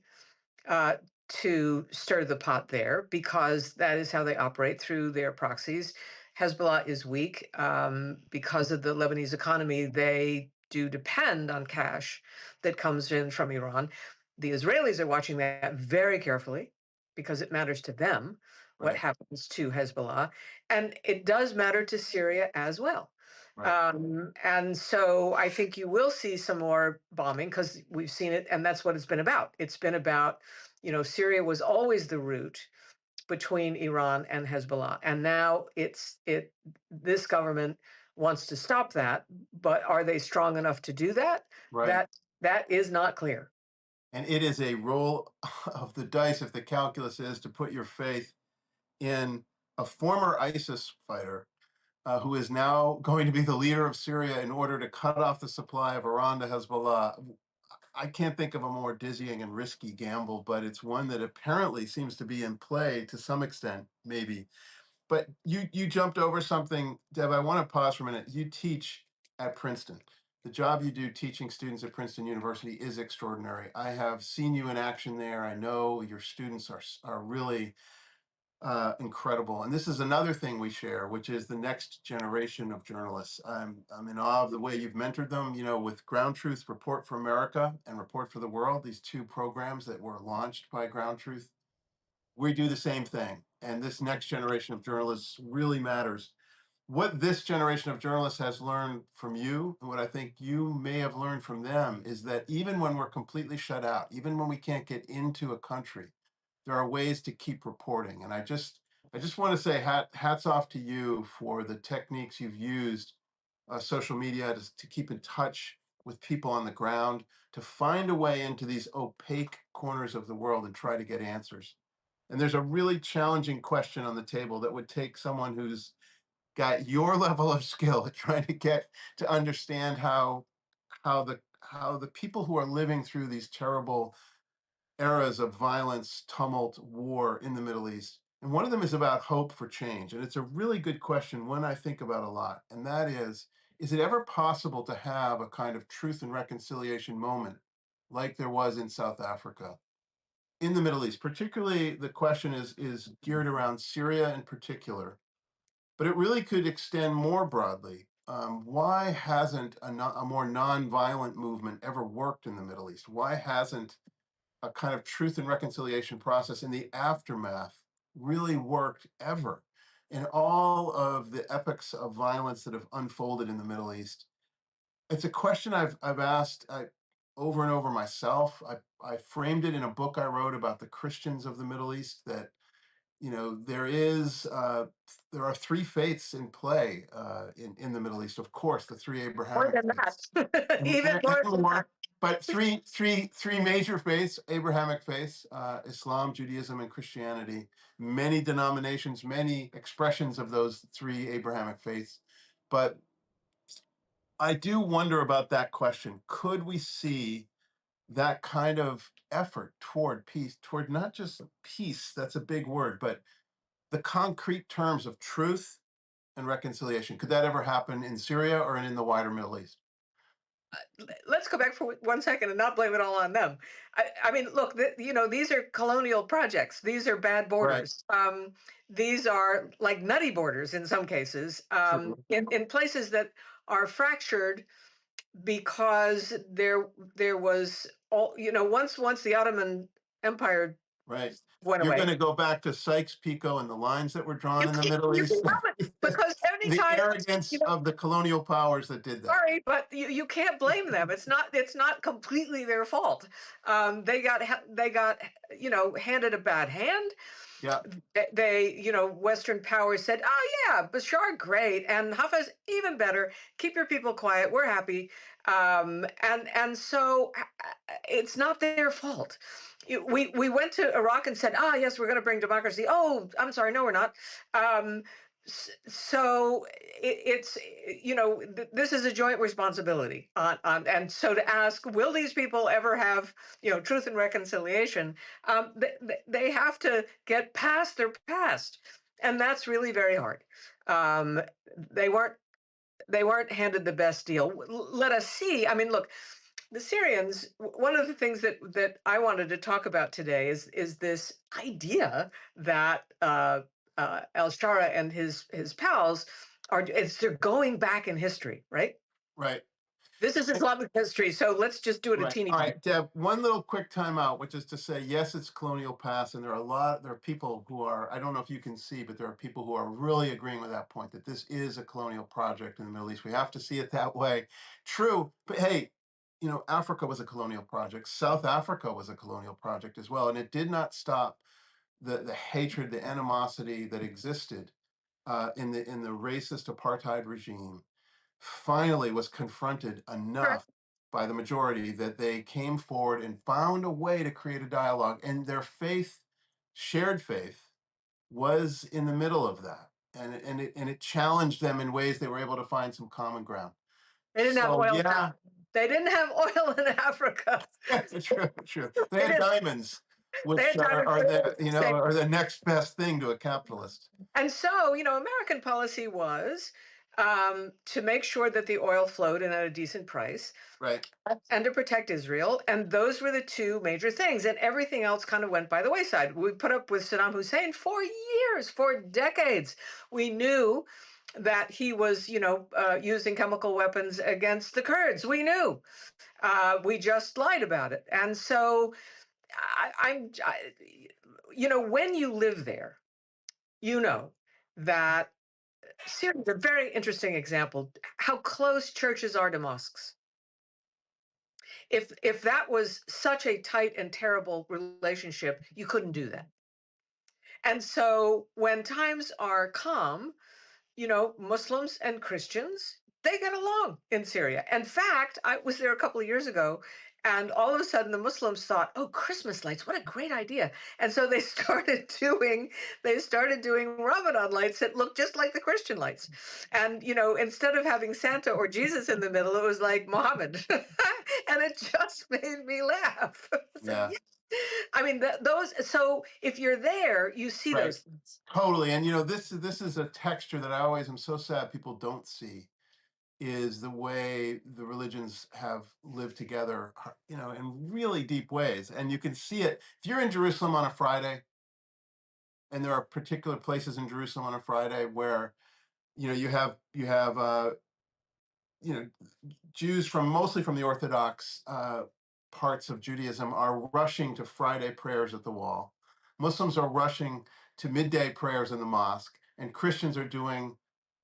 uh, to stir the pot there because that is how they operate through their proxies. Hezbollah is weak because of the Lebanese economy. They do depend on cash that comes in from Iran. The Israelis are watching that very carefully because it matters to them what Right. happens to Hezbollah. And it does matter to Syria as well. Right. And so I think you will see some more bombing because we've seen it, and that's what it's been about. It's been about, Syria was always the route between Iran and Hezbollah, and now this government wants to stop that, but are they strong enough to do that? Right. That is not clear. And it is a roll of the dice if the calculus is to put your faith in a former ISIS fighter who is now going to be the leader of Syria in order to cut off the supply of Iran to Hezbollah. I can't think of a more dizzying and risky gamble, but it's one that apparently seems to be in play to some extent, maybe. But you jumped over something, Deb. I want to pause for a minute. You teach at Princeton. The job you do teaching students at Princeton University is extraordinary. I have seen you in action there. I know your students are really incredible. And this is another thing we share, which is the next generation of journalists. I'm in awe of the way you've mentored them. With GroundTruth, Report for America, and Report for the World, these two programs that were launched by GroundTruth, we do the same thing. And this next generation of journalists really matters. What this generation of journalists has learned from you, and what I think you may have learned from them, is that even when we're completely shut out, even when we can't get into a country, there are ways to keep reporting. And I just want to say hats off to you for the techniques you've used, social media, to keep in touch with people on the ground, to find a way into these opaque corners of the world and try to get answers. And there's a really challenging question on the table that would take someone who's got your level of skill at trying to get to understand how how the people who are living through these terrible eras of violence, tumult, war in the Middle East. And one of them is about hope for change. And it's a really good question, one I think about a lot. And that is it ever possible to have a kind of truth and reconciliation moment like there was in South Africa, in the Middle East? Particularly, the question is geared around Syria in particular, but it really could extend more broadly. Why hasn't a more nonviolent movement ever worked in the Middle East? Why hasn't a kind of truth and reconciliation process in the aftermath really worked ever? In all of the epics of violence that have unfolded in the Middle East, it's a question I've asked over and over myself. I framed it in a book I wrote about the Christians of the Middle East. That there are three faiths in play in the Middle East. Of course, the three More Abrahamic than faiths, that. Even more and than that. more, but three major faiths, Abrahamic faiths: Islam, Judaism, and Christianity. Many denominations, many expressions of those three Abrahamic faiths. But I do wonder about that question. Could we see that kind of effort toward peace, toward not just peace, that's a big word, but the concrete terms of truth and reconciliation? Could that ever happen in Syria or in the wider Middle East? Let's go back for 1 second and not blame it all on them. I mean, look, these are colonial projects. These are bad Right. borders. These are like nutty borders in some cases, True. in places that are fractured because there was all once the Ottoman Empire Right. went You're going away. to go back to Sykes-Picot and the lines that were drawn in the Middle You can East. help it because The anytime arrogance you know of the colonial powers that did that. sorry, but you can't blame them. It's not completely their fault. They got handed a bad hand. Yeah. Western powers said, "Oh yeah, Bashar great, and Hafez even better. Keep your people quiet. We're happy." And so it's not their fault. We went to Iraq and said, "Ah, yes, we're going to bring democracy." Oh, I'm sorry, no, we're not. Um, so this is a joint responsibility and so to ask, will these people ever have truth and reconciliation? They have to get past their past, and that's really very hard. um, they weren't they weren't handed the best deal. Let us see. I mean, look, the Syrians. One of the things that I wanted to talk about today is this idea that Al Shara and his pals they're going back in history, right? Right. This is Islamic history, so let's just do it a Right. teeny All bit. right, Deb, one little quick timeout, which is to say, yes, it's colonial past, and there are people who are, I don't know if you can see, but there are people who are really agreeing with that point, that this is a colonial project in the Middle East. We have to see it that way. True, but hey, Africa was a colonial project. South Africa was a colonial project as well, and it did not stop the hatred, the animosity that existed in the racist apartheid regime. Finally was confronted enough Correct. by the majority that they came forward and found a way to create a dialogue, and their faith, shared faith, was in the middle of that, and it challenged them in ways they were able to find some common ground. They didn't have So oil. yeah. They didn't have oil in Africa. True. They They had didn't. diamonds, They which had are, time are the to say. are the next best thing to a capitalist. And so, American policy was to make sure that the oil flowed and at a decent price Right. and to protect Israel. And those were the two major things. And everything else kind of went by the wayside. We put up with Saddam Hussein for years, for decades. We knew that he was, using chemical weapons against the Kurds. We knew. We just lied about it. And so, when you live there, you know that Syria is a very interesting example. How close churches are to mosques. If that was such a tight and terrible relationship, you couldn't do that. And so when times are calm, Muslims and Christians, they get along in Syria. In fact, I was there a couple of years ago, and all of a sudden the Muslims thought, "Oh, Christmas lights, what a great idea." And so they started doing Ramadan lights that looked just like the Christian lights. And instead of having Santa or Jesus in the middle, it was like Muhammad. and it just made me laugh. It's like, Yeah. yeah. I mean, those. So if you're there, you see Right. those things. Totally. And this is a texture that I always am so sad people don't see, is the way the religions have lived together, in really deep ways. And you can see it if you're in Jerusalem on a Friday, and there are particular places in Jerusalem on a Friday where you have you know Jews from mostly from the Orthodox parts of Judaism are rushing to Friday prayers at the wall. Muslims are rushing to midday prayers in the mosque, and Christians are doing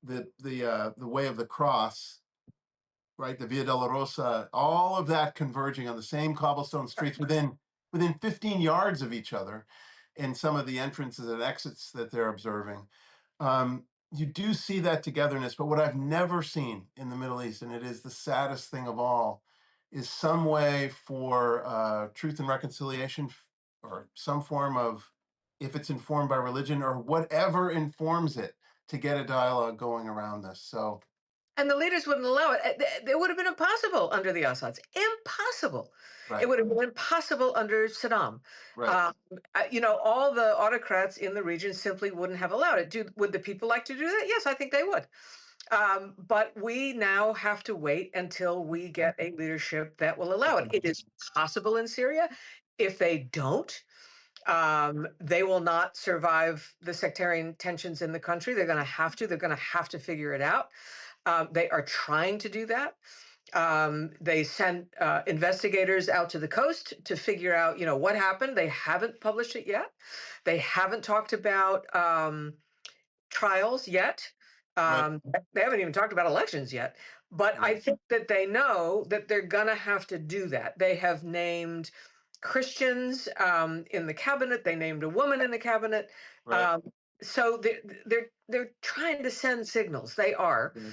the way of the cross, right? The Via Dolorosa, all of that converging on the same cobblestone streets within 15 yards of each other, in some of the entrances and exits that they're observing. Um, you do see that togetherness, but what I've never seen in the Middle East, and it is the saddest thing of all, is some way for truth and reconciliation, or some form of, if it's informed by religion or whatever informs it, to get a dialogue going around this. So, And the leaders wouldn't allow it. It would have been impossible under the Assads. Impossible. It right, would have been impossible under Saddam. right, Um, all the autocrats in the region simply wouldn't have allowed it. Would the people like to do that? Yes, I think they would. But we now have to wait until we get a leadership that will allow it. It is possible in Syria. If they don't, they will not survive the sectarian tensions in the country. They're going to have to. They're going to have to figure it out. They are trying to do that. They sent investigators out to the coast to figure out, what happened. They haven't published it yet. They haven't talked about trials yet. right, Um, they haven't even talked about elections yet. But I right, think that they know that they're going to have to do that. They have named Christians in the cabinet. They named a woman in the cabinet. right. Um, so they're trying to send signals. They are. Yeah.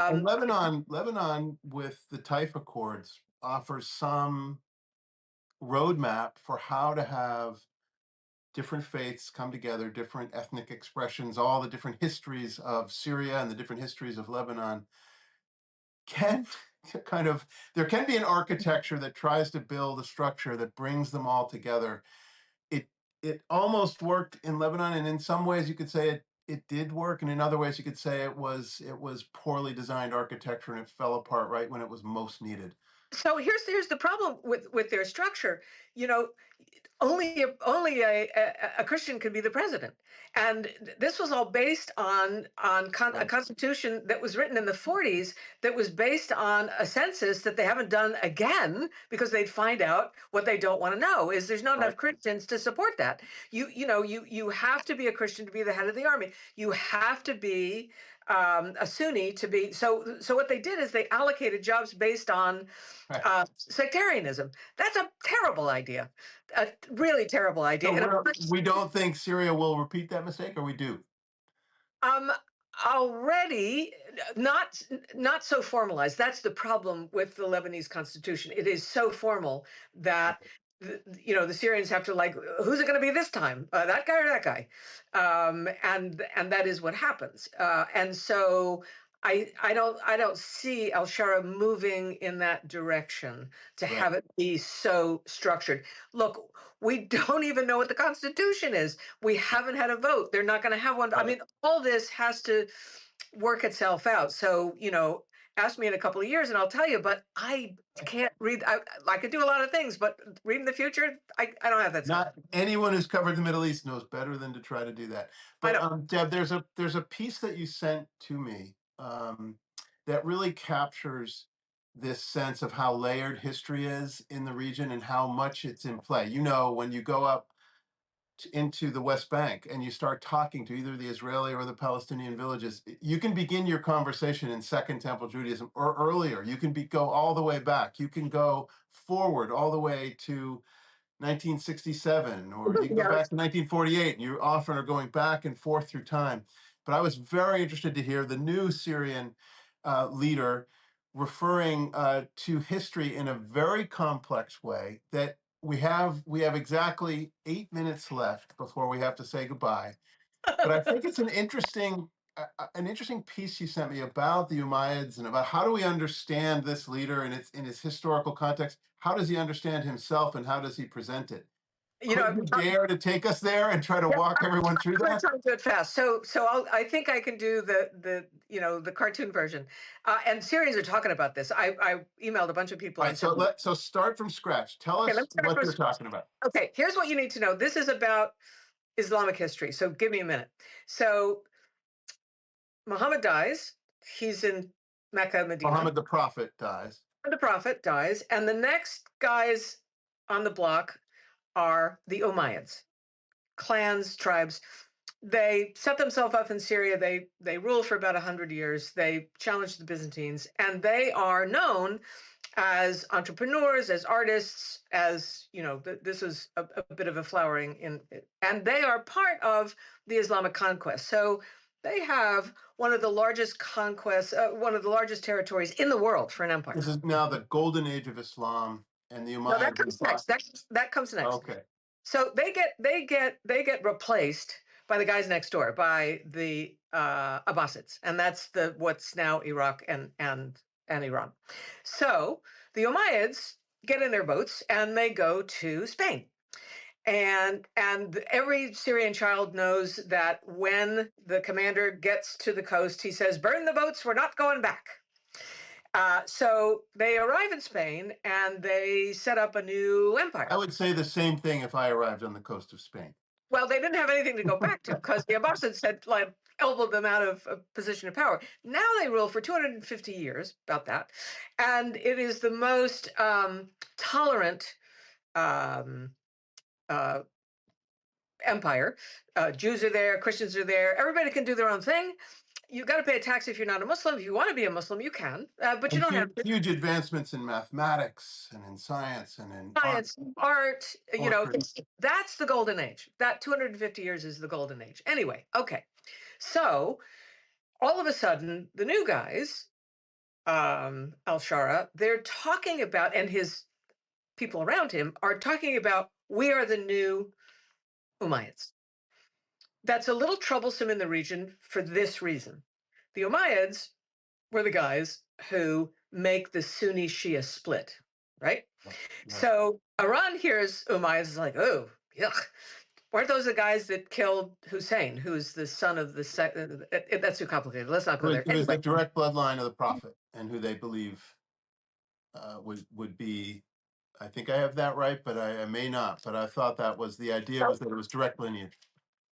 And Um, Lebanon, with the Taif Accords, offers some roadmap for how to have different faiths come together, different ethnic expressions, all the different histories of Syria and the different histories of Lebanon, can kind of, there can be an architecture that tries to build a structure that brings them all together. It it almost worked in Lebanon, and in some ways you could say it did work, and in other ways you could say it was poorly designed architecture, and it fell apart right when it was most needed. so here's the problem with their structure. You know, only a Christian could be the president, and this was all based on a Right, constitution that was written in the 40s, that was based on a census that they haven't done again, because they'd find out what they don't want to know is there's not right, enough Christians to support that. You have to be a Christian to be the head of the army. You have to be a Sunni to be. So what they did is they allocated jobs based on right. sectarianism. That's a terrible idea, a really terrible idea. So And we don't think Syria will repeat that mistake, or we do? um, already not so formalized. That's the problem with the Lebanese constitution. It is so formal that the Syrians have to, like, who's it going to be this time? That guy or that guy? And that is what happens. And so I don't see Al Shara moving in that direction to Right, have it be so structured. Look, we don't even know what the Constitution is. We haven't had a vote. They're not going to have one. I right. mean, all this has to work itself out. So, ask me in a couple of years and I'll tell you, but I can't read. I could do a lot of things, but reading the future, I don't have that skill. Not anyone who's covered the Middle East knows better than to try to do that. I But know. Deb, there's a piece that you sent to me, that really captures this sense of how layered history is in the region and how much it's in play. When you go up into the West Bank and you start talking to either the Israeli or the Palestinian villages, you can begin your conversation in Second Temple Judaism or earlier. You can go all the way back. You can go forward all the way to 1967, or you can go back Yes. to 1948, and you often are going back and forth through time. But I was very interested to hear the new Syrian leader referring to history in a very complex way. That we have exactly 8 minutes left before we have to say goodbye. But I think it's an interesting an interesting piece you sent me about the Umayyads and about how do we understand this leader in its historical context. How does he understand himself, and how does he present it? You know, Could you dare to take us there and try to yeah, walk everyone through I'm going to that? try to do it fast. I think I can do the cartoon version. And Syrians are talking about this. I emailed a bunch of people All and right, said, so start from scratch. Tell okay, us let's start what from they're scratch. talking about. Okay, here's what you need to know. This is about Islamic history. So give me a minute. So Muhammad dies. He's in Mecca, Medina. Muhammad the Prophet dies. The prophet dies, and the next guys on the block are the Umayyads, clans, tribes. They set themselves up in Syria. They rule for about 100 years. They challenge the Byzantines, and they are known as entrepreneurs, as artists, as this was a bit of a flowering in, and they are part of the Islamic conquest. So they have one of the largest conquests, one of the largest territories in the world for an empire. This is now the golden age of Islam, and the No, that Umayyads comes bought. next. That comes next. Okay, So they get replaced by the guys next door, by the Abbasids, and that's the what's now Iraq and Iran. So the Umayyads get in their boats and they go to Spain. And every Syrian child knows that when the commander gets to the coast, he says, "Burn the boats. We're not going back." So they arrive in Spain and they set up a new I empire. would say the same thing if I arrived on the coast of Spain. Well, they didn't have anything to go back to because the Abbasids had like elbowed them out of a position of power. Now they rule for 250 years, about that, and it is the most tolerant um, uh, empire. Jews are there, Christians are there. Everybody can do their own thing. You got to pay a tax if you're not a Muslim. If you want to be a Muslim, you can, but you And don't have to. huge advancements in mathematics and in science and in art, Science, art, poetry. that's the golden age. That 250 years is the golden age. Anyway, okay. So all of a sudden, the new guys, Al Shara, they're talking about, and his people around him are talking about, we are the new Umayyads. That's a little troublesome in the region for this reason. The Umayyads were the guys who make the Sunni Shia split, right? Right. So Iran hears Umayyads is like, oh, yuck. Weren't those the guys that killed Hussein, who's the son of the? That's too complicated. Let's not go there. It was Anyway, the direct bloodline of the Prophet, and who they believe would be. I think I have that right, but I may not. But I thought that was the idea, so was that it was direct lineage.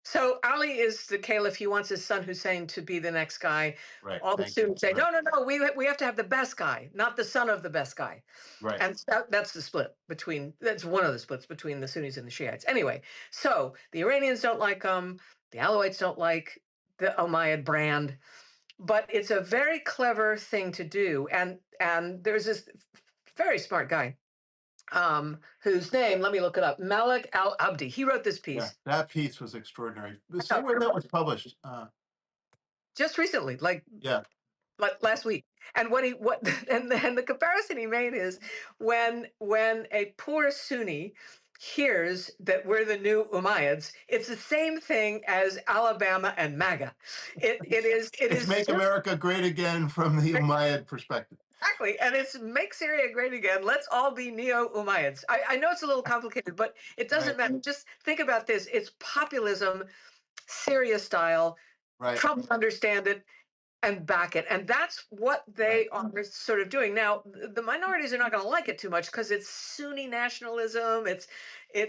so Ali is the caliph. He wants his son Hussein to be the next guy. Right. All the Thank you. Sunnis say, Right. no, no, no. We have to have the best guy, not the son of the best guy. Right. And that's the split between. That's one of the splits between the Sunnis and the Shiites. Anyway, so the Iranians don't like them. The Alawites don't like the Umayyad brand. But it's a very clever thing to do. And there's this very smart guy, whose name, let me look it up, Malik Al Abdi. He wrote this Yeah. piece That piece was extraordinary. The same way that was published. just recently, Yeah. like last week. And what and the comparison he made is when a poor Sunni hears that we're the new Umayyads, it's the same thing as Alabama and MAGA. It It's is Make just America Great Again from the Umayyad perspective. exactly, and it's make Syria great again. Let's all be neo Umayyads. I know it's a little complicated, but it Right. doesn't matter. Just think about this: it's populism, Syria style. Right. Trump understand it and back it. And that's what Right. they are sort of doing. Now, the minorities are not going to like it too much because it's Sunni nationalism, it's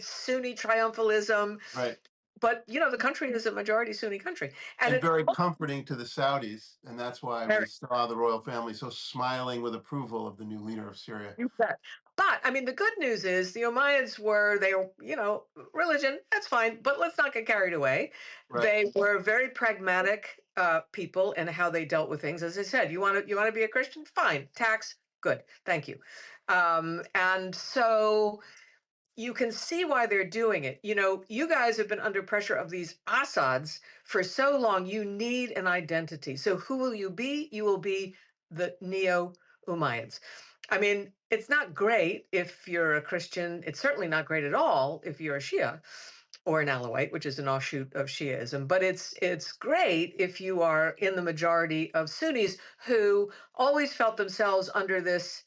Sunni triumphalism. Right. But the country is a majority Sunni country. And And it very comforting to the Saudis, and that's why we very saw the royal family so smiling with approval of the new leader of Syria. you bet. But I mean, the good news is the Umayyads were religion. That's fine, but let's not get carried away. Right. They were very pragmatic people in how they dealt with things. As I said, you want to be a Christian, fine. Tax, good, thank you. And so you can see why they're doing it. You guys have been under pressure of these Assads for so long. You need an identity. So who will you be? You will be the Neo Umayyads. I mean, it's not great if you're a Christian. It's certainly not great at all if you're a Shia. or an Alawite, which is an offshoot of Shiaism. But it's great if you are in the majority of Sunnis who always felt themselves under this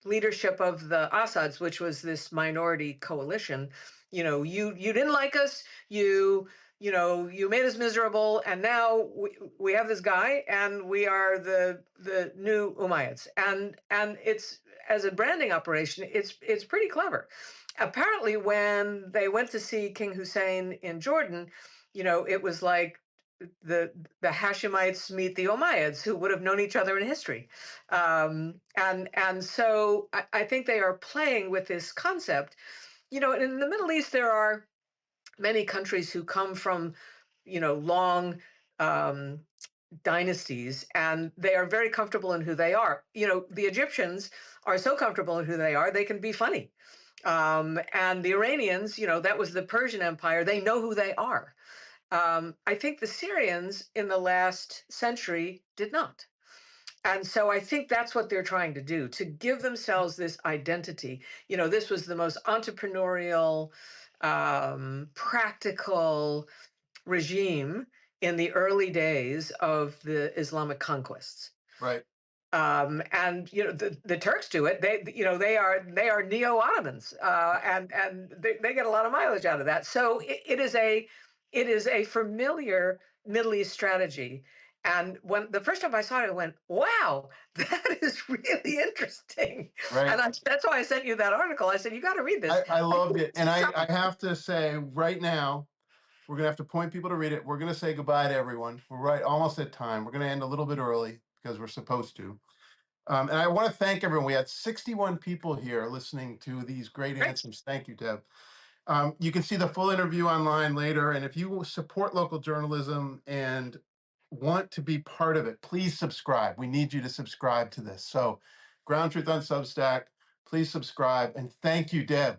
leadership of the Assads, which was this minority coalition. You didn't like us, you made us miserable, and now we have this guy, and we are the new Umayyads, and it's, as a branding operation, it's pretty clever. Apparently, when they went to see King Hussein in Jordan, it was like the the Hashemites meet the Umayyads, who would have known each other in history, and so I think they are playing with this concept. In the Middle East, there are many countries who come from, long um, dynasties, and they are very comfortable in who they are. The Egyptians are so comfortable in who they are, they can be funny. And the Iranians, that was the Persian Empire, they know who they are. I think the Syrians in the last century did not. And so I think that's what they're trying to do, to give themselves this identity. This was the most entrepreneurial, practical regime in the early days of the Islamic conquests. Right. And the Turks do it. They are neo Ottomans, and they get a lot of mileage out of that. So it is a familiar Middle East strategy. And when the first time I saw it, I went, "Wow, that is really interesting." Right. And that's why I sent you that article. I said, "You got to read this." I I loved think it. it's And I something. have to say right now, we're going to have to point people to read it. We're going to say goodbye to everyone. We're right almost at time. We're going to end a little bit early because we're supposed to. And I want to thank everyone. We had 61 people here listening to these great Right. answers. Thank you, Deb. You can see the full interview online later. And if you support local journalism and want to be part of it, please subscribe. We need you to subscribe to this. So, Ground Truth on Substack, please subscribe. And thank you, Deb.